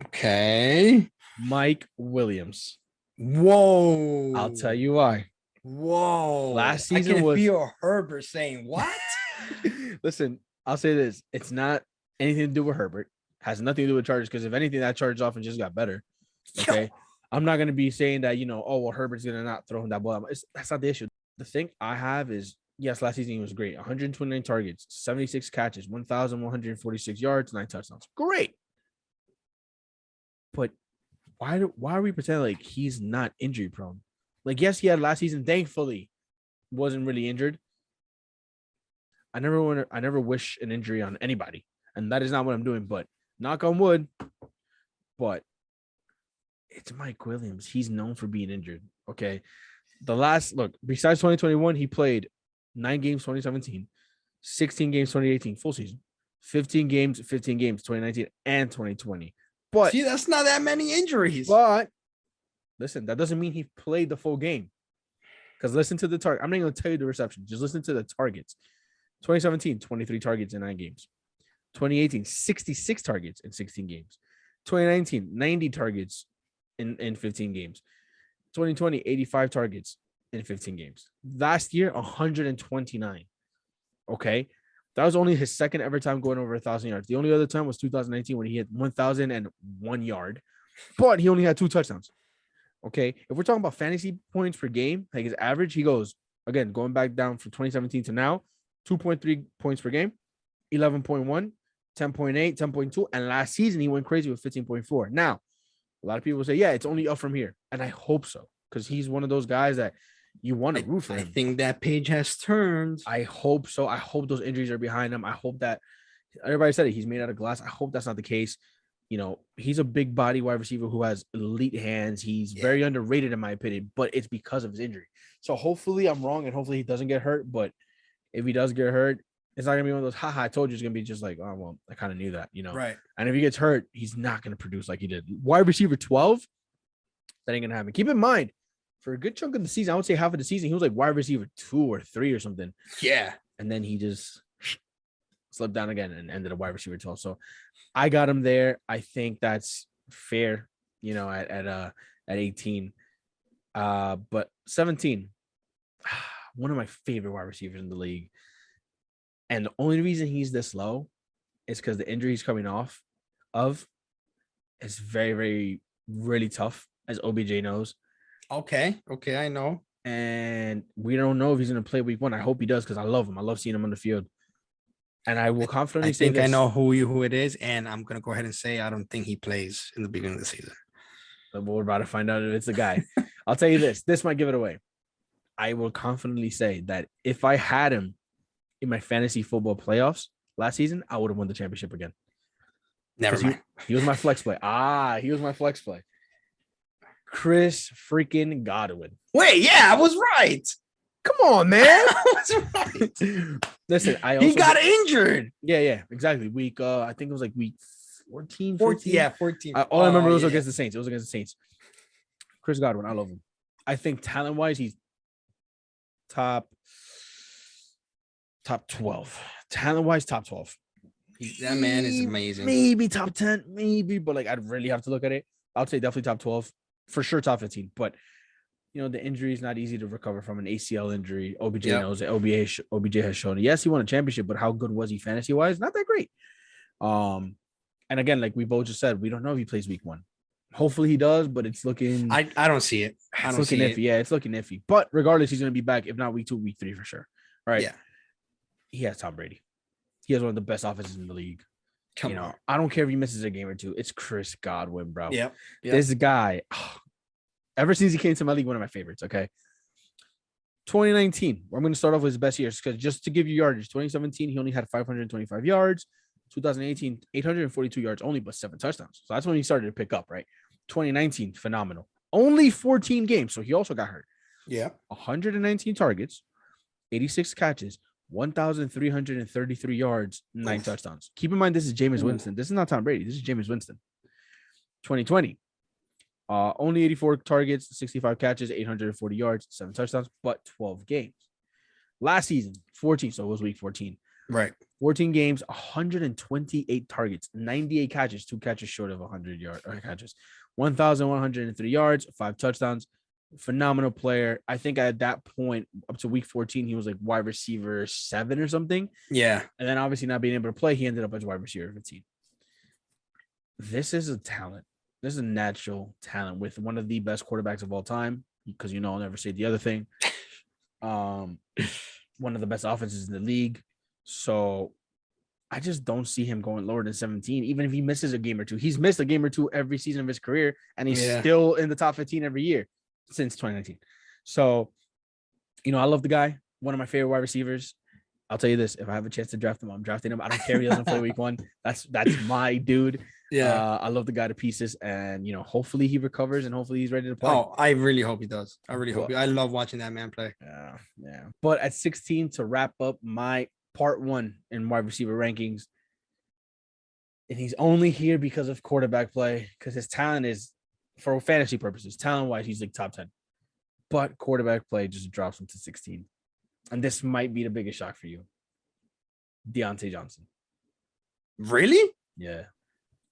Speaker 1: Okay.
Speaker 2: Mike Williams. I'll tell
Speaker 1: Whoa.
Speaker 2: you why.
Speaker 1: Whoa.
Speaker 2: Last
Speaker 1: I
Speaker 2: season
Speaker 1: can
Speaker 2: was
Speaker 1: feel Herbert saying, what?
Speaker 2: listen, I'll say this. It's not anything to do with Herbert. Has nothing to do with Chargers, because if anything, that Chargers offense just got better. Okay. I'm not gonna be saying that, oh well, Herbert's gonna not throw him that ball. That's not the issue. The thing I have is, yes, last season he was great. 129 targets, 76 catches, 1,146 yards, 9 touchdowns. Great. But why are we pretending like he's not injury prone? Like, yes, he had last season, thankfully, wasn't really injured. I never wish an injury on anybody, and that is not what I'm doing. But knock on wood. But it's Mike Williams. He's known for being injured. Okay, besides 2021, he played 9 games 2017, 16 games 2018 full season, 15 games 2019 and 2020. But
Speaker 1: See, that's not that many injuries.
Speaker 2: but listen, that doesn't mean he played the full game. Because listen to the target. I'm not going to tell you the reception. Just listen to the targets. 2017, 23 targets in 9 games. 2018, 66 targets in 16 games. 2019, 90 targets in 15 games. 2020, 85 targets in 15 games. Last year, 129. Okay. That was only his second ever time going over 1,000 yards. The only other time was 2019 when he hit 1,001 yard, but he only had 2 touchdowns. Okay. If we're talking about fantasy points per game, like his average, he goes, again, going back down from 2017 to now, 2.3 points per game, 11.1, 10.8, 10.2. And last season, he went crazy with 15.4. Now, a lot of people say, yeah, it's only up from here. And I hope so, because he's one of those guys that you want to root for
Speaker 1: I
Speaker 2: him.
Speaker 1: think that page has turned.
Speaker 2: I hope so. I hope those injuries are behind him. I hope that everybody said it. He's made out of glass. I hope that's not the case. He's a big body wide receiver who has elite hands. He's very underrated in my opinion, but it's because of his injury. So hopefully I'm wrong and hopefully he doesn't get hurt. But if he does get hurt, it's not gonna be one of those, haha, I told you. It's gonna be just like, oh well, I kind of knew that,
Speaker 1: Right.
Speaker 2: And if he gets hurt, he's not gonna produce like he did. Wide receiver 12, that ain't gonna happen. Keep in mind, for a good chunk of the season, I would say half of the season, he was like wide receiver 2 or 3 or something.
Speaker 1: Yeah.
Speaker 2: And then he just slipped down again and ended up wide receiver 12. So I got him there. I think that's fair, at 18. But 17, one of my favorite wide receivers in the league. And the only reason he's this low is because the injury he's coming off of is very, very, really tough, as OBJ knows.
Speaker 1: Okay. I know.
Speaker 2: And we don't know if he's going to play week 1. I hope he does, because I love him. I love seeing him on the field. And I will confidently say
Speaker 1: I
Speaker 2: this.
Speaker 1: know who it is, and I'm gonna go ahead and say I don't think he plays in the beginning of the season.
Speaker 2: But we're about to find out if it's the guy. I'll tell you this. This might give it away. I will confidently say that if I had him in my fantasy football playoffs last season, I would have won the championship again.
Speaker 1: Never mind.
Speaker 2: He was my flex play. He was my flex play. Chris freaking Godwin.
Speaker 1: Wait, yeah, I was right.
Speaker 2: Come on, man.
Speaker 1: I was right.
Speaker 2: Listen,
Speaker 1: he got injured.
Speaker 2: Yeah, exactly. Week, I think it was like week 14, 15.
Speaker 1: Yeah, 14.
Speaker 2: All I remember was against the Saints. It was against the Saints. Chris Godwin, I love him. I think talent-wise, he's top 12. Talent-wise, top 12.
Speaker 1: That man is amazing.
Speaker 2: Maybe top 10, maybe, but like I'd really have to look at it. I'd say definitely top 12, for sure top 15. But the injury is not easy to recover from, an ACL injury. OBJ knows it. OBJ has shown it. Yes, he won a championship, but how good was he fantasy-wise? Not that great. And again, like we both just said, we don't know if he plays week 1. Hopefully he does, but it's looking.
Speaker 1: I don't see it.
Speaker 2: It's looking iffy. Yeah, it's looking iffy. But regardless, he's going to be back. If not week 2, week 3 for sure. All right.
Speaker 1: Yeah.
Speaker 2: He has Tom Brady. He has one of the best offenses in the league.
Speaker 1: Come on.
Speaker 2: I don't care if he misses a game or 2. It's Chris Godwin, bro.
Speaker 1: Yep.
Speaker 2: This guy, ever since he came to my league, one of my favorites. Okay. 2019, I'm going to start off with his best years, because just to give you yardage, 2017, he only had 525 yards. 2018, 842 yards only, but 7 touchdowns. So that's when he started to pick up, right? 2019, phenomenal. Only 14 games. So he also got hurt.
Speaker 1: Yeah.
Speaker 2: 119 targets, 86 catches, 1,333 yards, 9
Speaker 1: Oof.
Speaker 2: touchdowns. Keep in mind, this is Jameis
Speaker 1: Ooh.
Speaker 2: Winston. This is not Tom Brady. This is Jameis Winston. 2020. Only 84 targets, 65 catches, 840 yards, 7 touchdowns, but 12 games. Last season, 14. So it was week 14.
Speaker 1: Right.
Speaker 2: 14 games, 128 targets, 98 catches, 2 catches short of 100 yard catches, 1,103 yards, 5 touchdowns. Phenomenal player. I think at that point, up to week 14, he was like wide receiver 7 or something.
Speaker 1: Yeah.
Speaker 2: And then obviously not being able to play, he ended up as wide receiver 15. This is a talent. This is a natural talent with one of the best quarterbacks of all time, because I'll never say the other thing. One of the best offenses in the league. So I just don't see him going lower than 17, even if he misses a game or two. He's missed a game or two every season of his career, and he's still in the top 15 every year since 2019. So, I love the guy. One of my favorite wide receivers. I'll tell you this: if I have a chance to draft him, I'm drafting him. I don't care if he doesn't play week 1. That's my dude.
Speaker 1: Yeah.
Speaker 2: I love the guy to pieces, and hopefully he recovers and hopefully he's ready to play.
Speaker 1: Oh, I really hope he does. I really hope. I love watching that man play.
Speaker 2: Yeah. But at 16, to wrap up my part 1 in wide receiver rankings, and he's only here because of quarterback play, because his talent is, for fantasy purposes, talent-wise, he's like top 10. But quarterback play just drops him to 16. And this might be the biggest shock for you. Deontay Johnson.
Speaker 1: Really?
Speaker 2: Yeah.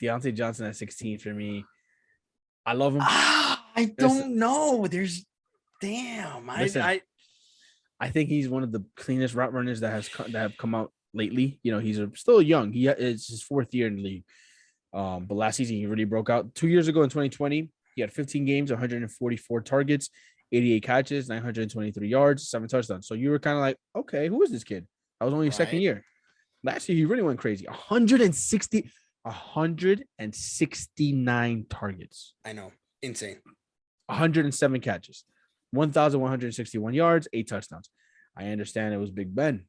Speaker 2: Deontay Johnson at 16 for me. I love him.
Speaker 1: I don't know.
Speaker 2: I think he's one of the cleanest route runners that have come out lately. He's still young. It's his 4th year in the league. But last season he really broke out. 2 years ago in 2020, he had 15 games, 144 targets, 88 catches, 923 yards, 7 touchdowns. So you were kind of like, okay, who is this kid? That was only his second year. Last year he really went crazy. 169 targets.
Speaker 1: I know. Insane.
Speaker 2: 107 catches, 1,161 yards, 8 touchdowns. I understand it was Big Ben.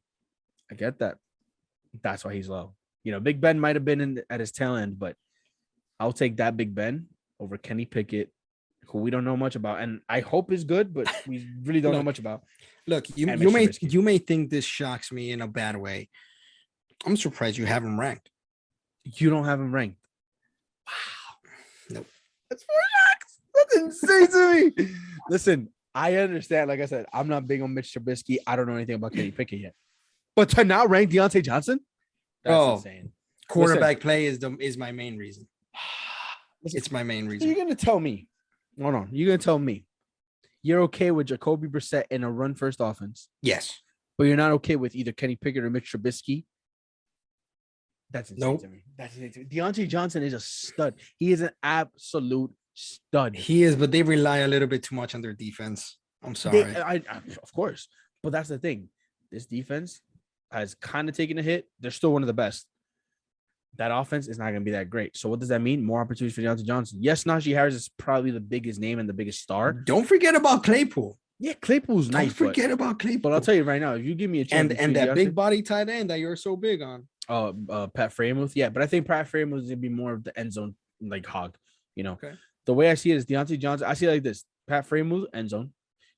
Speaker 2: I get that. That's why he's low. Big Ben might have been at his tail end, but I'll take that Big Ben over Kenny Pickett, who we don't know much about, and I hope is good, but we really don't know much about.
Speaker 1: Look, you may think this shocks me in a bad way. I'm surprised you have him ranked.
Speaker 2: You don't have him ranked.
Speaker 1: Wow. Nope.
Speaker 2: That's 4 shocks. That's insane to me. Listen, I understand. Like I said, I'm not big on Mitch Trubisky. I don't know anything about Kenny Pickett yet. But to now rank Deontay Johnson, that's insane.
Speaker 1: Quarterback play is my main reason. It's my main reason.
Speaker 2: So you're gonna tell me? Hold on. You're gonna tell me you're okay with Jacoby Brissett in a run-first offense?
Speaker 1: Yes.
Speaker 2: But you're not okay with either Kenny Pickett or Mitch Trubisky? That's insane to me. That's insane to me. Deontay Johnson is a stud. He is an absolute stud.
Speaker 1: He is, but they rely a little bit too much on their defense. I'm sorry.
Speaker 2: Of course. But that's the thing. This defense has kind of taken a hit. They're still one of the best. That offense is not going to be that great. So what does that mean? More opportunities for Deontay Johnson. Yes, Najee Harris is probably the biggest name and the biggest star.
Speaker 1: Don't forget about Claypool.
Speaker 2: Yeah, Claypool's nice.
Speaker 1: Don't forget about Claypool.
Speaker 2: But I'll tell you right now, if you give me a chance,
Speaker 1: and that big body tight end that you're so big on.
Speaker 2: Pat Freiermuth. Yeah, but I think Pat Freiermuth is going to be more of the end zone like hog.
Speaker 1: Okay.
Speaker 2: The way I see it is Deontay Johnson. I see it like this: Pat Freiermuth, end zone.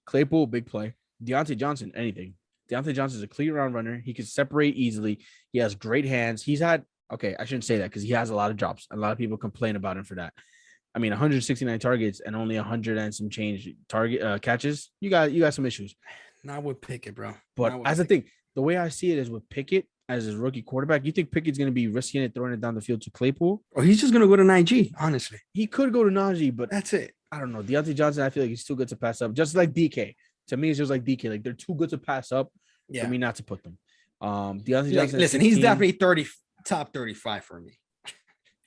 Speaker 2: Claypool, big play. Deontay Johnson, anything. Deontay Johnson is a clear round runner. He can separate easily. He has great hands. Okay, I shouldn't say that because he has a lot of drops. A lot of people complain about him for that. I mean, 169 targets and only 100 and some change catches. You got some issues.
Speaker 1: Not with Pickett, bro.
Speaker 2: But as the thing, the way I see it is with Pickett as his rookie quarterback, you think Pickett's going to be risking it, throwing it down the field to Claypool?
Speaker 1: Or he's just going to go to Najee, honestly.
Speaker 2: He could go to Najee, but
Speaker 1: that's it.
Speaker 2: I don't know. Deontay Johnson, I feel like he's too good to pass up. Just like DK. To me, it's just like DK. Like, they're too good to pass up for me not to put them. Deontay Johnson.
Speaker 1: Listen, he's definitely top 35 for me.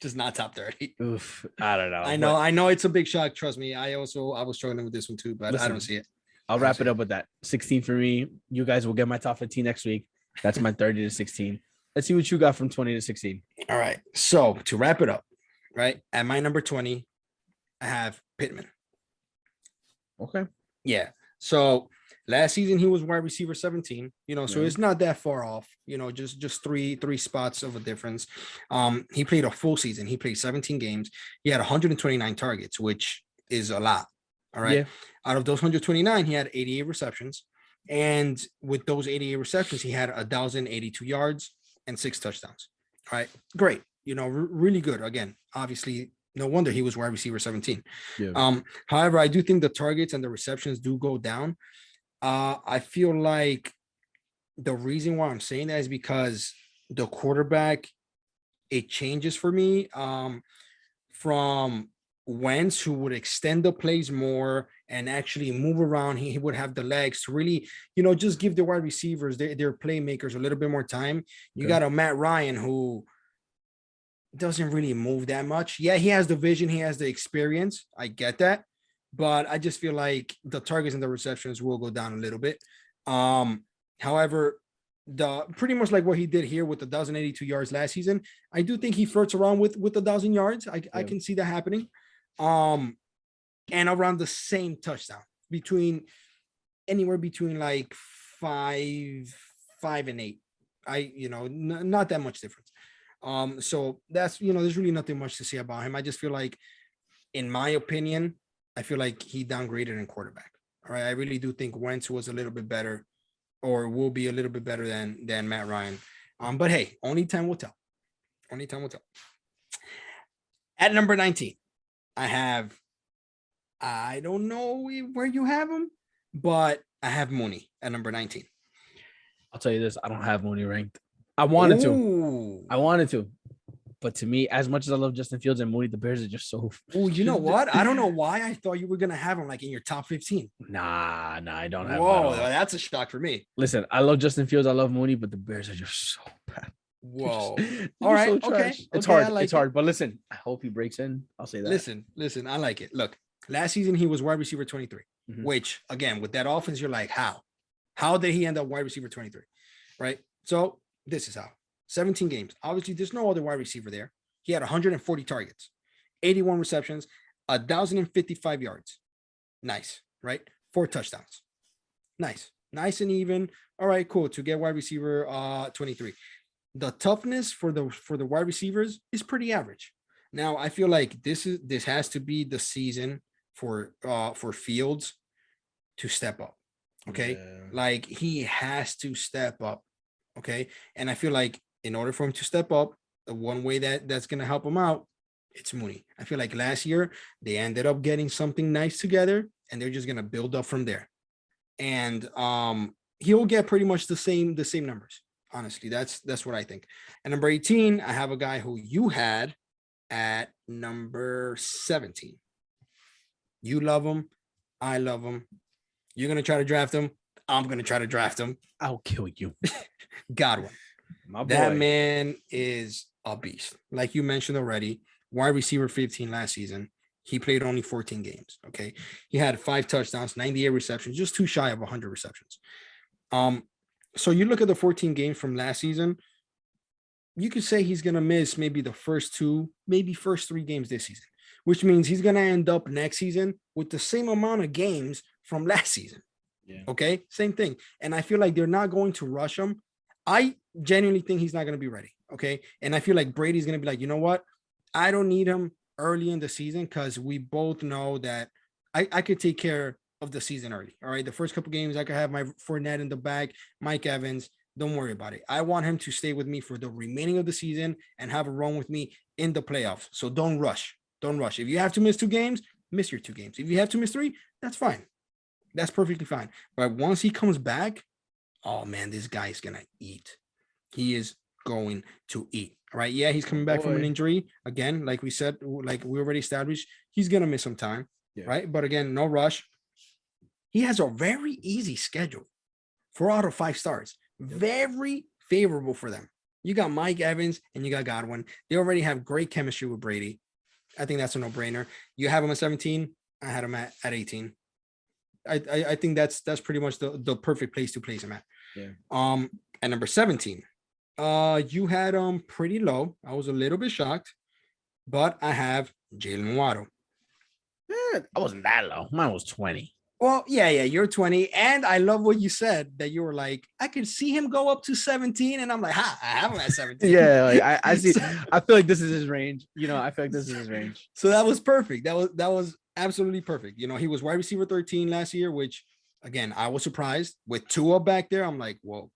Speaker 1: Just not top 30.
Speaker 2: Oof. I don't know.
Speaker 1: I know it's a big shock. Trust me. I was struggling with this one too, but I don't see it.
Speaker 2: I'll wrap it up with that. 16 for me. You guys will get my top 15 next week. That's my 30 to 16. Let's see what you got from 20 to 16.
Speaker 1: All right. So to wrap it up, right? At my number 20, I have Pittman.
Speaker 2: Okay.
Speaker 1: Yeah. So last season he was wide receiver 17, so it's not that far off, just three spots of a difference. He played a full season. He played 17 games. He had 129 targets, which is a lot. All right.
Speaker 2: Yeah.
Speaker 1: Out of those 129, he had 88 receptions. And with those 88 receptions, he had 1,082 yards and 6 touchdowns. All right. Great. Really good. Again, obviously, no wonder he was wide receiver 17.
Speaker 2: Yeah.
Speaker 1: However, I do think the targets and the receptions do go down. I feel like the reason why I'm saying that is because the quarterback, it changes for me from Wentz, who would extend the plays more and actually move around. He would have the legs to really, just give the wide receivers, their playmakers, a little bit more time. You
Speaker 2: Okay.
Speaker 1: got a Matt Ryan who doesn't really move that much. Yeah, he has the vision, he has the experience. I get that. But I just feel like the targets and the receptions will go down a little bit. However, the pretty much like what he did here with the 1,082 yards last season, I do think he flirts around with 1,000 yards. I
Speaker 2: Yeah.
Speaker 1: can see that happening. And around the same touchdown anywhere between like 5 and 8. Not that much difference. So that's there's really nothing much to say about him. I just feel like, in my opinion, I feel like he downgraded in quarterback. All right. I really do think Wentz was a little bit better, or will be a little bit better than Matt Ryan. But hey, only time will tell. Only time will tell. At number 19, I don't know where you have him, but I have Mooney at number 19.
Speaker 2: I'll tell you this. I don't have Mooney ranked. I wanted to. But to me, as much as I love Justin Fields and Mooney, the Bears are just so.
Speaker 1: Oh, you know what? I don't know why I thought you were gonna have him like in your top 15.
Speaker 2: Nah, I don't have.
Speaker 1: Whoa, that's a shock for me.
Speaker 2: Listen, I love Justin Fields. I love Mooney, but the Bears are just so bad.
Speaker 1: Whoa.
Speaker 2: All right.
Speaker 1: So okay.
Speaker 2: It's
Speaker 1: okay,
Speaker 2: hard. It's hard. But listen, I hope he breaks in. I'll say that.
Speaker 1: Listen. I like it. Look, last season he was wide receiver 23, which again, with that offense, you're like, how did he end up wide receiver 23? Right. So this is how. 17 games. Obviously, there's no other wide receiver there. He had 140 targets, 81 receptions, 1,055 yards. Nice, right? 4 touchdowns. Nice and even. All right, cool. To get wide receiver 23. The toughness for the wide receivers is pretty average. Now, I feel like this has to be the season for Fields to step up. Okay.
Speaker 2: Yeah.
Speaker 1: Like, he has to step up. Okay. And I feel like in order for him to step up, the one way that's going to help him out, it's Mooney. I feel like last year they ended up getting something nice together, and they're just going to build up from there. And he'll get pretty much the same numbers. Honestly, that's what I think. At number 18, I have a guy who you had at number 17. You love him. I love him. You're going to try to draft him. I'm going to try to draft him.
Speaker 2: I'll kill you.
Speaker 1: Godwin.
Speaker 2: My boy.
Speaker 1: That man is a beast. Like you mentioned already, wide receiver 15 last season. He played only 14 games. Okay. He had 5 touchdowns, 98 receptions, just too shy of 100 receptions. So you look at the 14 games from last season, you could say he's going to miss maybe the first 2, maybe first 3 games this season, which means he's going to end up next season with the same amount of games from last season.
Speaker 2: Yeah.
Speaker 1: Okay. Same thing. And I feel like they're not going to rush him. I genuinely think he's not going to be ready. Okay. And I feel like Brady's going to be like, you know what? I don't need him early in the season, because we both know that I could take care of the season early. All right. The first couple games, I could have my Fournette in the bag, Mike Evans. Don't worry about it. I want him to stay with me for the remaining of the season and have a run with me in the playoffs. So don't rush. Don't rush. If you have to miss 2 games, miss your 2 games. If you have to miss 3, that's fine. That's perfectly fine. But once he comes back, oh man, this guy is going to eat. He is going to eat. All right. Yeah, he's coming back from an injury. Again, like we said, like we already established, he's going to miss some time. Yeah. Right. But again, no rush. He has a very easy schedule. 4 out of 5 stars. Very favorable for them. You got Mike Evans and you got Godwin. They already have great chemistry with Brady. I think that's a no-brainer. You have him at 17. I had him at 18. I think that's pretty much the perfect place to place him at. Yeah. At number 17, you had him pretty low. I was a little bit shocked, but I have Jalen Waddle.
Speaker 2: I wasn't that low. Mine was 20.
Speaker 1: Well, yeah, you're 20. And I love what you said, that you were like, I could see him go up to 17. And I'm like, I have him at 17.
Speaker 2: Yeah, like I see. I feel like this is his range. I feel like this is his range.
Speaker 1: So that was perfect. That was absolutely perfect. You know, he was wide receiver 13 last year, which again, I was surprised with Tua back there. I'm like, whoa,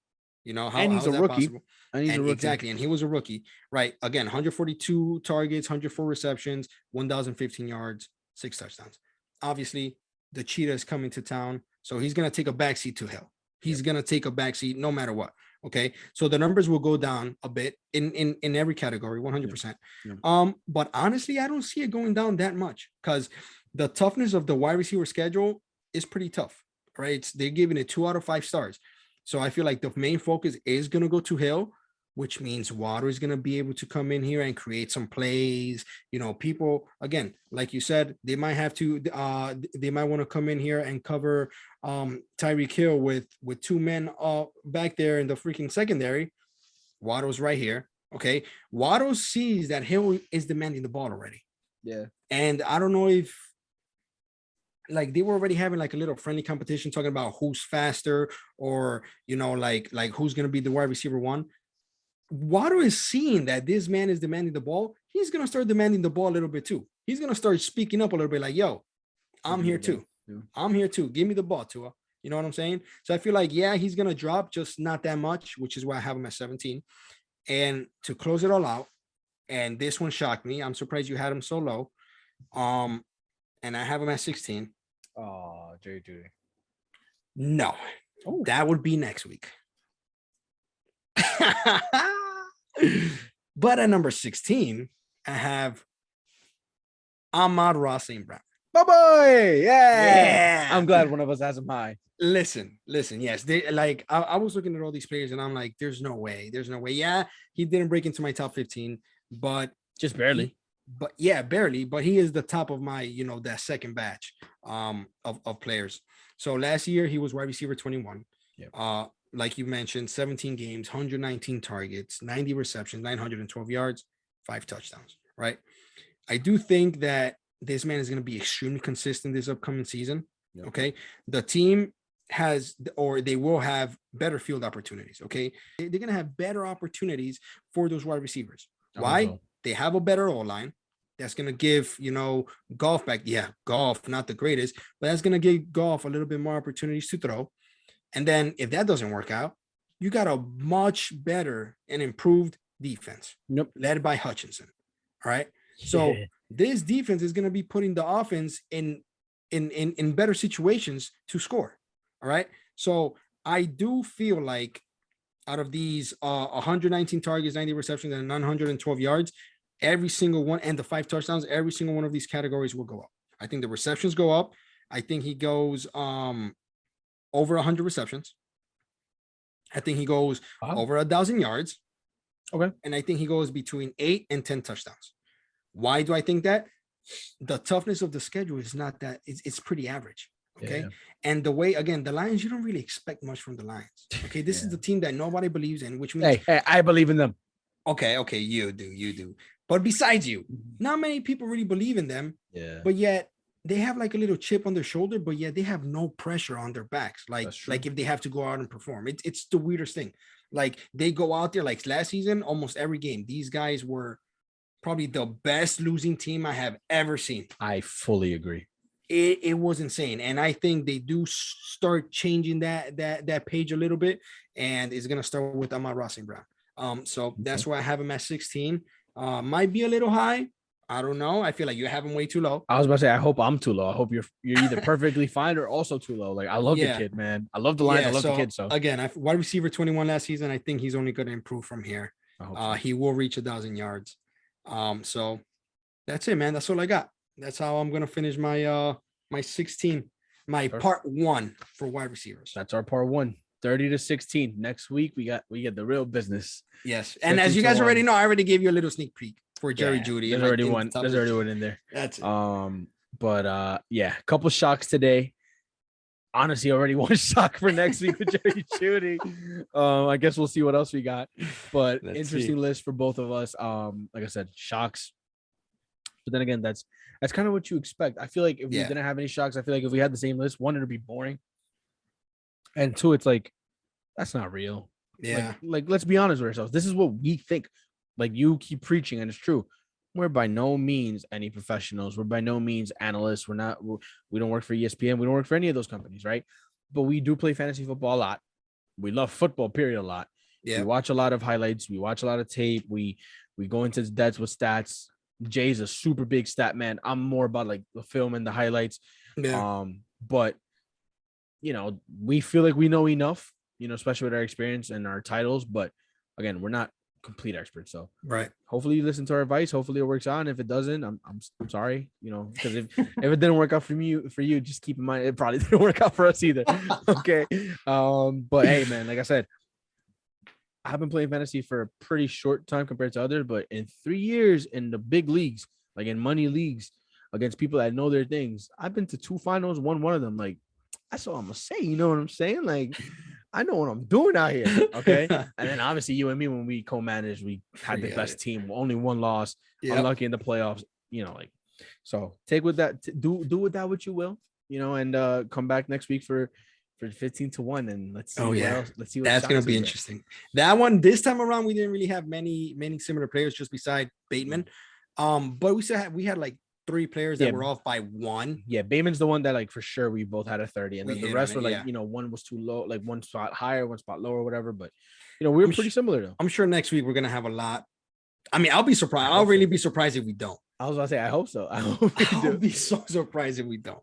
Speaker 1: you know,
Speaker 2: And
Speaker 1: how
Speaker 2: he's
Speaker 1: is
Speaker 2: a
Speaker 1: that
Speaker 2: rookie.
Speaker 1: possible?
Speaker 2: And he's a
Speaker 1: And
Speaker 2: rookie.
Speaker 1: exactly, and he was a rookie, right? Again, 142 targets, 104 receptions, 1,015 yards, 6 touchdowns. Obviously, the cheetah is coming to town, so he's gonna take a backseat to Hill. He's
Speaker 2: Yep.
Speaker 1: gonna take a backseat no matter what. Okay, so the numbers will go down a bit in every category, 100%.
Speaker 2: Yep.
Speaker 1: But honestly, I don't see it going down that much because the toughness of the wide receiver schedule is pretty tough, right? They're giving it 2 out of 5 stars. So I feel like the main focus is going to go to Hill, which means Water is going to be able to come in here and create some plays. You know, people, again, like you said, they might have to, they might want to come in here and cover Tyreek Hill with 2 men back there in the freaking secondary. Waddle's right here. Okay. Waddle sees that Hill is demanding the ball already.
Speaker 2: Yeah.
Speaker 1: And I don't know if like they were already having like a little friendly competition talking about who's faster or like who's gonna be the wide receiver one. Waddle is seeing that this man is demanding the ball. He's gonna start demanding the ball a little bit too. He's gonna start speaking up a little bit like, yo, I'm here too.
Speaker 2: Yeah.
Speaker 1: I'm here too. Give me the ball, Tua. You know what I'm saying? So I feel like, yeah, he's gonna drop, just not that much, which is why I have him at 17. And to close it all out, and this one shocked me. I'm surprised you had him so low. And I have him at 16.
Speaker 2: Oh, Jerry Judy.
Speaker 1: No, that would be next week. But at number 16, I have Ahmad-Ra St. Brown.
Speaker 2: My boy.
Speaker 1: Yeah.
Speaker 2: I'm glad one of us has him high.
Speaker 1: Listen. Yes, they like I was looking at all these players and I'm like, there's no way. Yeah, he didn't break into my top 15, but
Speaker 2: just barely.
Speaker 1: But yeah, barely. But he is the top of my, that second batch of players. So last year he was wide receiver 21.
Speaker 2: Yep.
Speaker 1: Like you mentioned, 17 games, 119 targets, 90 receptions, 912 yards, 5 touchdowns. Right. I do think that this man is going to be extremely consistent this upcoming season. Yep. Okay. The team they will have better field opportunities. Okay. They're going to have better opportunities for those wide receivers. Why? So. They have a better O-line that's going to give, Goff back. Yeah, Goff, not the greatest, but that's going to give Goff a little bit more opportunities to throw. And then if that doesn't work out, you got a much better and improved defense led by Hutchinson. All right. So this defense is going to be putting the offense in better situations to score. All right. So I do feel like out of these 119 targets, 90 receptions, and 912 yards, every single one, and the 5 touchdowns, every single one of these categories will go up. I think the receptions go up. I think he goes over 100 receptions. I think he goes over 1,000 yards.
Speaker 2: Okay.
Speaker 1: And I think he goes between 8 and 10 touchdowns. Why do I think that? The toughness of the schedule is not that, it's pretty average. Okay. Yeah. And the way, again, the Lions, you don't really expect much from the Lions. Okay. This is the team that nobody believes in, which means
Speaker 2: hey, I believe in them.
Speaker 1: Okay, you do. But besides you, not many people really believe in them. Yeah. But yet they have like a little chip on their shoulder, but yet they have no pressure on their backs. Like if they have to go out and perform. It's the weirdest thing. Like they go out there, like last season, almost every game. These guys were probably the best losing team I have ever seen.
Speaker 2: I fully agree.
Speaker 1: It was insane. And I think they do start changing that page a little bit. And it's gonna start with Ahmad-Ra St. Brown. So that's why I have him at 16. Might be a little high. I don't know. I feel like you have him way too low.
Speaker 2: I was about to say, I hope I'm too low. I hope you're either perfectly fine or also too low. Like I love the kid, man. I love the Lions. I love the kid. So
Speaker 1: again, wide receiver 21 last season. I think he's only going to improve from here. He will reach 1,000 yards. So that's it, man. That's all I got. That's how I'm gonna finish my my 16, my part 1 for wide receivers.
Speaker 2: That's our part 1. 30 to 16. Next week we get the real business.
Speaker 1: Yes. And as you guys already know, I already gave you a little sneak peek for Jerry Judy.
Speaker 2: There's already one. There's already one in there.
Speaker 1: That's it.
Speaker 2: But a couple shocks today. Honestly, already one shock for next week with Jerry Judy. I guess we'll see what else we got. But interesting list for both of us. Like I said, shocks. But then again, that's kind of what you expect. I feel like if we didn't have any shocks, I feel like if we had the same list, 1, it'd be boring. And 2, it's like, that's not real.
Speaker 1: Yeah.
Speaker 2: Like let's be honest with ourselves. This is what we think. Like you keep preaching, and it's true. we're by no means any professionals. We're by no means analysts. We don't work for ESPN. We don't work for any of those companies, right? But we do play fantasy football a lot. We love football, period, a lot.
Speaker 1: Yeah.
Speaker 2: We watch a lot of highlights. We watch a lot of tape. We go into depth with stats. Jay's a super big stat man. I'm more about like the film and the highlights.
Speaker 1: Yeah.
Speaker 2: But we feel like we know enough, especially with our experience and our titles. But again, we're not complete experts. So
Speaker 1: Right.
Speaker 2: hopefully you listen to our advice. Hopefully it works out. And if it doesn't, I'm sorry, because if it didn't work out for you, just keep in mind it probably didn't work out for us either. Okay. But hey, man, like I said, I've been playing fantasy for a pretty short time compared to others, but in 3 years in the big leagues, like in money leagues, against people that know their things, I've been to 2 finals, won one of them. Like, that's all I'm gonna say. You know what I'm saying? Like, I know what I'm doing out here. Okay. And then obviously you and me, when we co-managed, we had the best team. Only one loss. Yep. Unlucky in the playoffs. So take with that. Do with that what you will. And come back next week for 15-1, and let's see. Let's see what
Speaker 1: that's gonna be interesting. That one this time around, we didn't really have many similar players, just beside Bateman. But we had like 3 players that were off by 1.
Speaker 2: Yeah, Bateman's the one that like for sure we both had a 30, and then the rest were like one was too low, like one spot higher, one spot lower, whatever. But we were pretty similar though.
Speaker 1: I'm sure next week we're gonna have a lot. I mean, I'll be surprised. I'll really be surprised if we don't.
Speaker 2: I was about to say, I hope so. I'll
Speaker 1: be so surprised if we don't.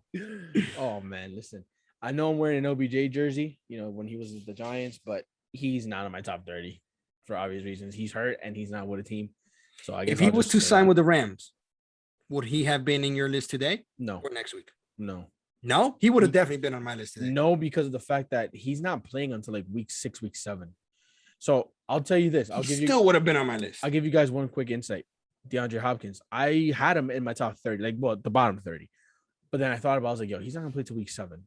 Speaker 2: Oh man, listen. I know I'm wearing an OBJ jersey, when he was with the Giants, but he's not in my top 30 for obvious reasons. He's hurt and he's not with a team. So I guess
Speaker 1: if he was to sign with the Rams, would he have been in your list today?
Speaker 2: No.
Speaker 1: Or next week?
Speaker 2: No.
Speaker 1: No? He would have definitely been on my list today.
Speaker 2: No, because of the fact that he's not playing until like week 6, week 7. So I'll tell you this.
Speaker 1: He still would have been on my list.
Speaker 2: I'll give you guys one quick insight. DeAndre Hopkins. I had him in my top 30, the bottom 30. But then I thought about it, I was like, yo, he's not going to play till week 7.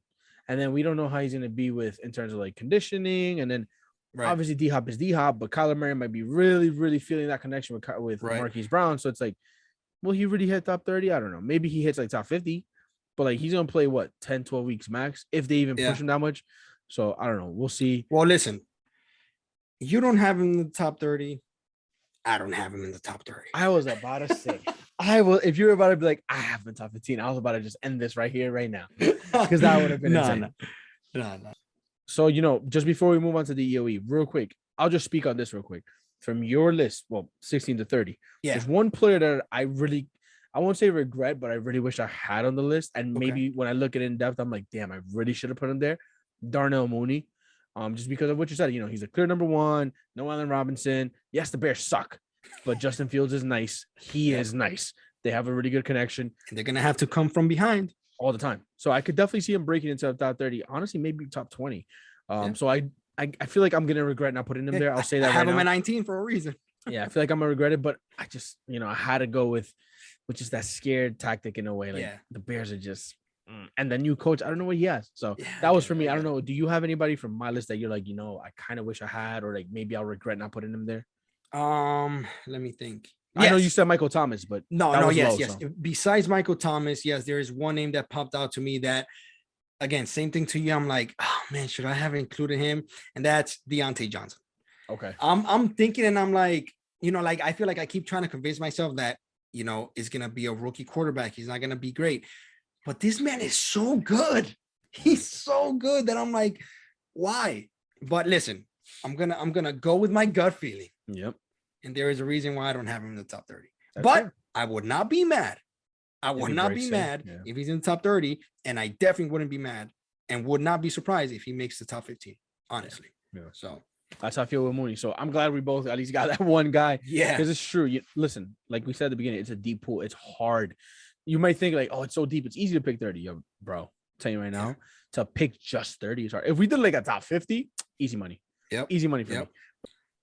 Speaker 2: And then we don't know how he's going to be in terms of like conditioning. And then obviously D-Hop is D-Hop, but Kyler Murray might be really, really feeling that connection with Marquise Brown. So it's like, will he really hit top 30? I don't know. Maybe he hits like top 50, but like he's going to play 10, 12 weeks max if they even push him that much. So I don't know. We'll see.
Speaker 1: Well, listen, you don't have him in the top 30. I don't have him in the top 30.
Speaker 2: I was about to say, if you were about to be like, I have him in top 15, I was about to just end this right here, right now. Because that would have been insane.
Speaker 1: No.
Speaker 2: So, just before we move on to the EOE, real quick, I'll just speak on this real quick. From your list, 16 to 30. Yeah. There's one player that I won't say regret, but I really wish I had on the list. And maybe when I look at it in depth, I'm like, damn, I really should have put him there. Darnell Mooney. Just because of what you said, he's a clear number 1. No Allen Robinson. Yes, the Bears suck, but Justin Fields is nice. He is nice. They have a really good connection.
Speaker 1: And they're going to have to come from behind
Speaker 2: all the time. So I could definitely see him breaking into the top 30. Honestly, maybe top 20. So I feel like I'm going to regret not putting him there. I'll say that
Speaker 1: I have him at 19 for a reason.
Speaker 2: Yeah, I feel like I'm going to regret it, but I just, I had to go with just that scared tactic in a way. Like the Bears are just, and the new coach, I don't know what he has. So that was for me. I don't know. Do you have anybody from my list that you're like, I kind of wish I had, or like maybe I'll regret not putting him there?
Speaker 1: Let me think.
Speaker 2: I know you said Michael Thomas, but
Speaker 1: yes. So. Besides Michael Thomas, yes, there is one name that popped out to me that, again, same thing to you. I'm like, oh man, should I have included him? And that's Deontay Johnson.
Speaker 2: Okay.
Speaker 1: I'm thinking, and I'm like, I feel like I keep trying to convince myself that, is gonna be a rookie quarterback. He's not gonna be great. But this man is so good. He's so good that I'm like, why? But listen, I'm gonna go with my gut feeling.
Speaker 2: Yep.
Speaker 1: And there is a reason why I don't have him in the top 30. But fair. I would not be mad. I would not be mad if he's in the top 30, and I definitely wouldn't be mad and would not be surprised if he makes the top 15. Honestly.
Speaker 2: Yeah.
Speaker 1: So
Speaker 2: that's how I feel with Mooney. So I'm glad we both at least got that one guy.
Speaker 1: Yeah.
Speaker 2: Because it's true. Listen, like we said at the beginning, it's a deep pool. It's hard. You might think like, oh, it's so deep. It's easy to pick 30. Yo, bro, I'm telling you right now, to pick just 30 is hard. If we did like a top 50, easy money.
Speaker 1: Yep.
Speaker 2: Easy money for me.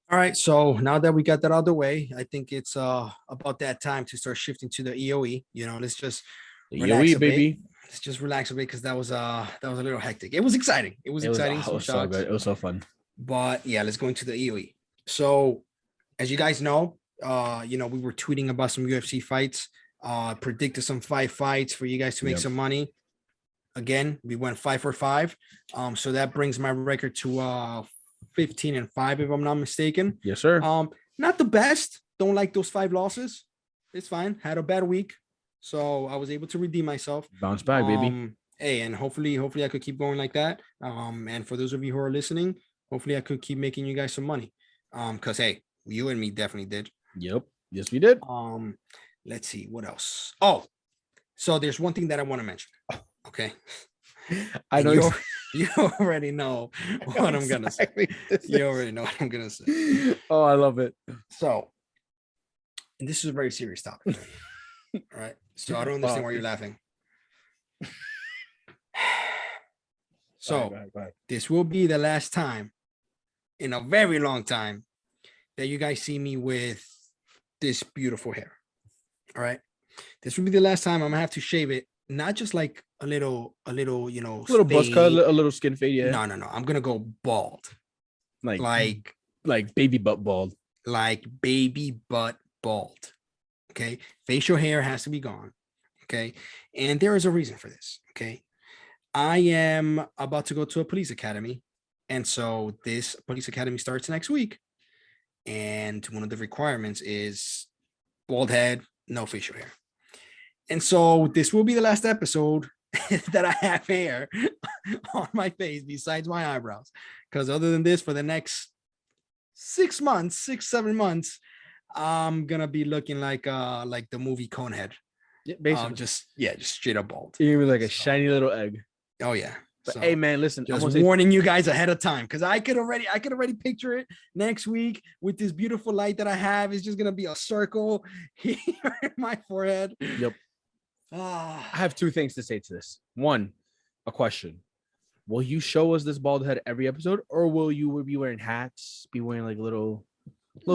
Speaker 1: All right. So now that we got that out of the way, I think it's about that time to start shifting to the EOE. Let's just
Speaker 2: EOE, baby.
Speaker 1: Let's just relax a bit because that was a little hectic. It was exciting. It was exciting.
Speaker 2: It was so good. It was so fun.
Speaker 1: But yeah, let's go into the EOE. So as you guys know, we were tweeting about some UFC fights. Predicted some 5 fights for you guys to make some money. Again, we went 5 for 5. So that brings my record to 15-5, if I'm not mistaken.
Speaker 2: Yes, sir.
Speaker 1: Not the best. Don't like those 5 losses, It's fine. Had a bad week, so I was able to redeem myself.
Speaker 2: Bounce back, baby.
Speaker 1: Hey, and hopefully I could keep going like that. And for those of you who are listening, hopefully I could keep making you guys some money. Because hey, you and me definitely did.
Speaker 2: Yep. Yes, we did.
Speaker 1: Let's see what else. Oh, so there's one thing that I want to mention. Okay.
Speaker 2: I know.
Speaker 1: You already know what I'm gonna say. You already know what I'm gonna say.
Speaker 2: Oh, I love it.
Speaker 1: So, and this is a very serious topic. All right. So I don't understand why you're laughing. So
Speaker 2: go ahead.
Speaker 1: this will be the last time in a very long time that you guys see me with this beautiful hair. All right. This will be the last time I'm gonna have to shave it, not just like a little, you know,
Speaker 2: A little buzz
Speaker 1: fade.
Speaker 2: cut, a little skin fade. Yeah.
Speaker 1: No. I'm gonna go bald.
Speaker 2: Like baby butt bald.
Speaker 1: Like baby butt bald. Okay. Facial hair has to be gone. Okay. And there is a reason for this. Okay. I am about to go to a police academy. And so this police academy starts next week. And one of the requirements is bald head, no facial hair. And so this will be the last episode that I have hair on my face besides my eyebrows. Because other than this, for the next 6 months, 7 months, I'm gonna be looking like the movie Conehead.
Speaker 2: Yeah, basically.
Speaker 1: Just straight up bald.
Speaker 2: You're gonna be like a shiny little egg.
Speaker 1: Oh yeah.
Speaker 2: But hey man, listen,
Speaker 1: just warning you guys ahead of time, because I could already picture it next week with this beautiful light that I have. It's just gonna be a circle here in my forehead.
Speaker 2: Yep. I have 2 things to say to this. One, a question. Will you show us this bald head every episode, or will you be wearing hats, be wearing like little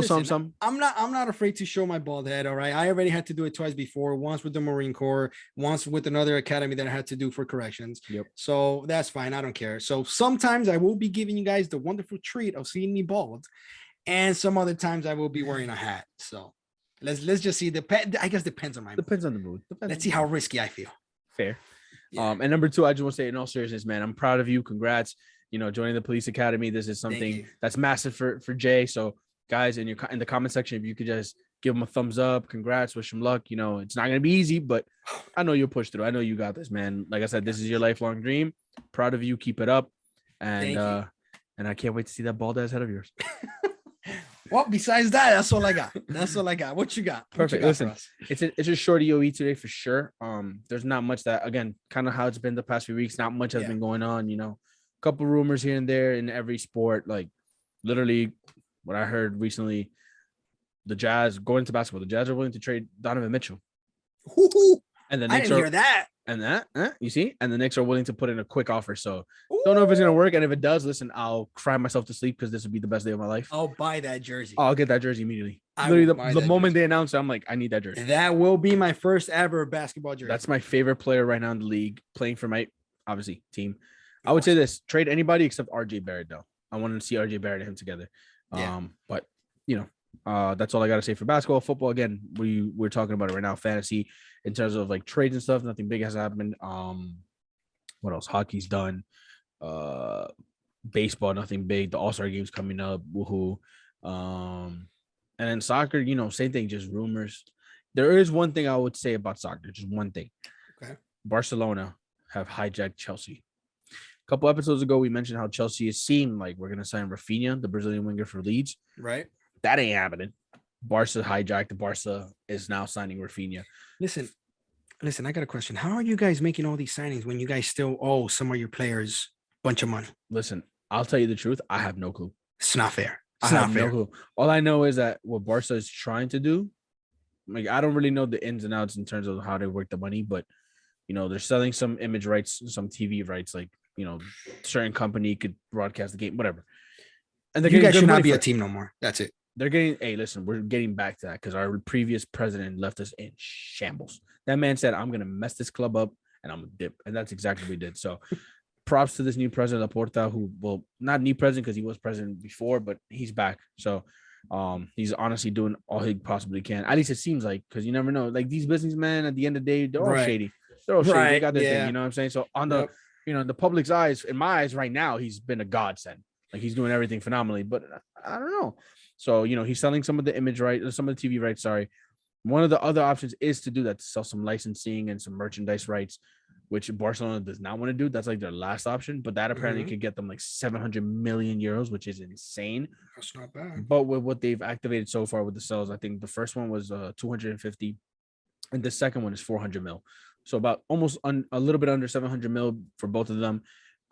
Speaker 2: something?
Speaker 1: I'm not afraid to show my bald head. All right. I already had to do it twice before, once with the Marine Corps, once with another academy that I had to do for corrections.
Speaker 2: Yep.
Speaker 1: So that's fine. I don't care. So sometimes I will be giving you guys the wonderful treat of seeing me bald, and some other times I will be wearing a hat. So let's just see. I guess depends on my mood.
Speaker 2: Depends on the mood.
Speaker 1: Let's see how risky I feel.
Speaker 2: Fair.
Speaker 1: Yeah.
Speaker 2: And number 2, I just want to say, in all seriousness, man, I'm proud of you. Congrats. You know, joining the police academy. This is something that's massive for Jay. So guys, in the comment section, if you could just give him a thumbs up, congrats, wish him luck. You know, it's not gonna be easy, but I know you'll push through. I know you got this, man. Like I said, this is your lifelong dream. Proud of you. Keep it up. And I can't wait to see that bald ass head of yours.
Speaker 1: Well, besides that, that's all I got. What you got?
Speaker 2: Perfect. Listen, it's a short EOE today for sure. There's not much that, again, kind of how it's been the past few weeks. Not much has been going on. You know, a couple rumors here and there in every sport. Like literally, what I heard recently, the Jazz going to basketball. The Jazz are willing to trade Donovan Mitchell.
Speaker 1: Ooh,
Speaker 2: and the
Speaker 1: I
Speaker 2: Knicks
Speaker 1: didn't hear that.
Speaker 2: And you see, and the Knicks are willing to put in a quick offer. So don't know if it's gonna work. And if it does, listen, I'll cry myself to sleep because this would be the best day of my life.
Speaker 1: I'll buy that jersey.
Speaker 2: I'll get that jersey immediately. Literally, the moment they announce it, I'm like, I need that jersey.
Speaker 1: That will be my first ever basketball jersey.
Speaker 2: That's my favorite player right now in the league, playing for my obviously team. I would say this: trade anybody except RJ Barrett, though. I wanted to see RJ Barrett and him together. But you know, that's all I gotta say for basketball. Football, again, we're talking about it right now. Fantasy, in terms of like trades and stuff, nothing big has happened. What else? Hockey's done. Baseball, nothing big. The All-Star game's coming up. Woohoo. And then soccer, you know, same thing, just rumors. There is one thing I would say about soccer, just one thing.
Speaker 1: Okay.
Speaker 2: Barcelona have hijacked Chelsea. A couple episodes ago, we mentioned how Chelsea is seemed like we're gonna sign Rafinha, the Brazilian winger for Leeds.
Speaker 1: Right.
Speaker 2: That ain't happening. Barca hijacked. Barca is now signing Rafinha.
Speaker 1: Listen, I got a question. How are you guys making all these signings when you guys still owe some of your players a bunch of money?
Speaker 2: Listen, I'll tell you the truth. I have no clue.
Speaker 1: It's not fair.
Speaker 2: I have no clue. All I know is that what Barca is trying to do, like, I don't really know the ins and outs in terms of how they work the money, but, you know, they're selling some image rights, some TV rights, like, you know, certain company could broadcast the game, whatever. And
Speaker 1: you guys should not be a team no more. That's it.
Speaker 2: They're getting, hey, listen, we're getting back to that because our previous president left us in shambles. That man said, I'm going to mess this club up and I'm going to dip. And that's exactly what we did. So props to this new president, Laporta, who, well, not new president because he was president before, but he's back. So he's honestly doing all he possibly can. At least it seems like, because you never know. Like, these businessmen, at the end of the day, they're all shady. They're all shady. They got their thing, you know what I'm saying? So on the, you know, the public's eyes, in my eyes right now, he's been a godsend. Like, he's doing everything phenomenally, but I don't know. So, you know, he's selling some of the image rights, some of the TV rights, One of the other options is to do that, to sell some licensing and some merchandise rights, which Barcelona does not want to do. That's like their last option, but that apparently could get them like 700 million euros, which is insane.
Speaker 1: That's not bad.
Speaker 2: But with what they've activated so far with the sales, I think the first one was 250, and the second one is 400 mil. So about almost a little bit under 700 mil for both of them.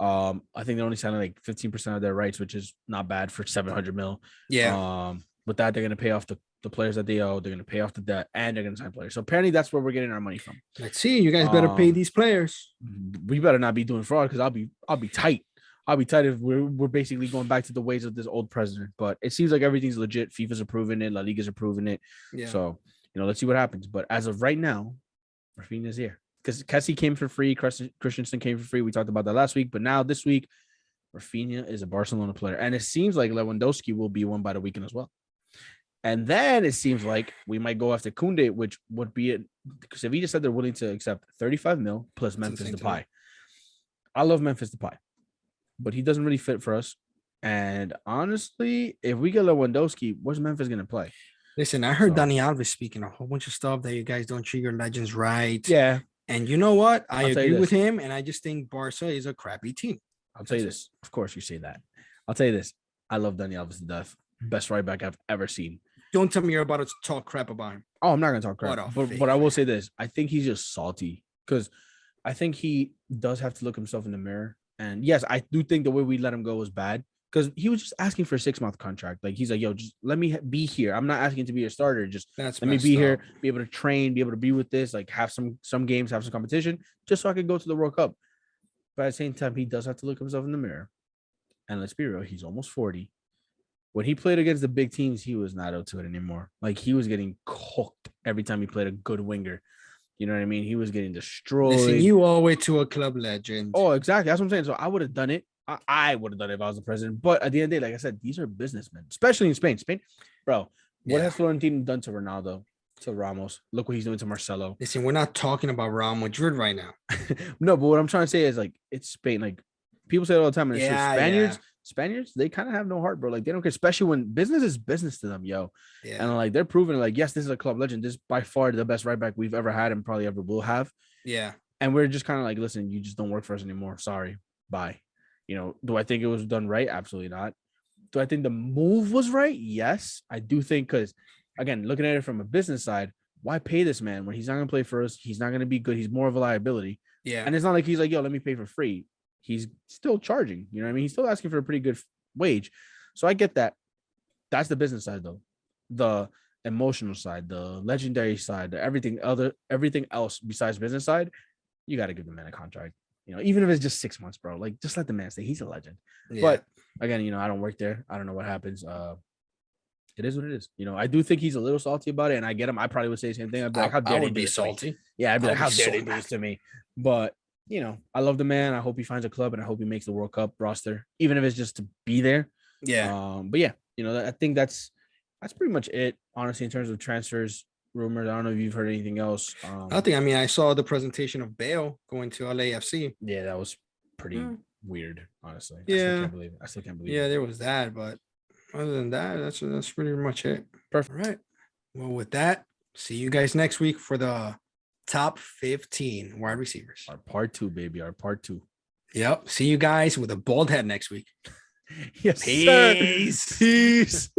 Speaker 2: I think they're only selling like 15% of their rights, which is not bad for 700 mil.
Speaker 1: Yeah.
Speaker 2: With that, they're going to pay off the players that they owe. They're going to pay off the debt, and they're going to sign players. So apparently that's where we're getting our money from.
Speaker 1: Let's see. You guys better pay these players.
Speaker 2: We better not be doing fraud, because I'll be tight. I'll be tight if we're basically going back to the ways of this old president. But it seems like everything's legit. FIFA's approving it. La Liga's approving it.
Speaker 1: Yeah.
Speaker 2: So, let's see what happens. But as of right now, Rafinha's here. Because Kessie came for free. Christensen came for free. We talked about that last week. But now this week, Rafinha is a Barcelona player. And it seems like Lewandowski will be one by the weekend as well. And then it seems like we might go after Koundé, which would be it. Because Sevilla said they're willing to accept 35 mil plus Memphis Depay. I love Memphis Depay, but he doesn't really fit for us. And honestly, if we get Lewandowski, where's Memphis going to play?
Speaker 1: Listen, I heard Dani Alves speaking a whole bunch of stuff that you guys don't treat your legends right.
Speaker 2: Yeah.
Speaker 1: And you know what? I agree with him. And I just think Barca is a crappy team.
Speaker 2: I'll tell you this. Of course you say that. I'll tell you this. I love Dani Alves to death. Best right back I've ever seen.
Speaker 1: Don't tell me you're about to talk crap about him.
Speaker 2: Oh, I'm not going to talk crap. But I will say this. I think he's just salty, because I think he does have to look himself in the mirror. And yes, I do think the way we let him go was bad, because he was just asking for a 6-month contract. Like, he's like, yo, just let me be here. I'm not asking to be a starter. Just let me be here, be able to train, be able to be with this, like have some games, have some competition, just so I could go to the World Cup. But at the same time, he does have to look himself in the mirror. And let's be real, he's almost 40. When he played against the big teams, he was not up to it anymore. Like, he was getting cooked every time he played a good winger. You know what I mean? He was getting destroyed.
Speaker 1: Listen, you owe it to a club legend.
Speaker 2: Oh, exactly. That's what I'm saying. So I would have done it. I would have done it if I was the president. But at the end of the day, like I said, these are businessmen, especially in Spain. Bro, what has Florentino done to Ronaldo, to Ramos? Look what he's doing to Marcelo.
Speaker 1: Listen, we're not talking about Real Madrid right now.
Speaker 2: No, but what I'm trying to say is, like, it's Spain. Like, people say it all the time. And Spaniards, they kind of have no heart, bro. Like, they don't care, especially when business is business to them, yo. Yeah. And like, they're proving, like, yes, this is a club legend. This is by far the best right back we've ever had and probably ever will have.
Speaker 1: Yeah.
Speaker 2: And we're just kind of like, listen, you just don't work for us anymore. Sorry. Bye. Do I think it was done right? Absolutely not. Do I think the move was right? Yes, I do think, because, again, looking at it from a business side, why pay this man when he's not going to play for us? He's not going to be good. He's more of a liability. Yeah. And it's not like he's like, yo, let me pay for free. He's still charging. You know what I mean? He's still asking for a pretty good wage. So I get that. That's the business side, though. The emotional side, the legendary side, everything else besides business side, you got to give the man a contract. Even if it's just 6 months, bro, like, just let the man stay. He's a legend. Yeah. But again, I don't work there. I don't know what happens. It is what it is. I do think he's a little salty about it, and I get him. I probably would say the same thing. I'd be like, how dare he be salty? Yeah, I'd be like, how dare he do this to me? But I love the man. I hope he finds a club, and I hope he makes the World Cup roster, even if it's just to be there.
Speaker 1: Yeah.
Speaker 2: But yeah, I think that's pretty much it, honestly, in terms of transfers, rumors. I don't know if you've heard anything else.
Speaker 1: Nothing. I mean, I saw the presentation of Bale going to LAFC.
Speaker 2: Yeah, that was pretty weird, honestly.
Speaker 1: Yeah.
Speaker 2: I still can't believe it.
Speaker 1: Yeah, there was that, but other than that, that's pretty much it.
Speaker 2: Perfect.
Speaker 1: All right. Well, with that, see you guys next week for the top 15 wide receivers.
Speaker 2: Our part 2, baby. Our part 2.
Speaker 1: Yep. See you guys with a bald head next week.
Speaker 2: Yes.
Speaker 1: Peace.
Speaker 2: Sir. Peace.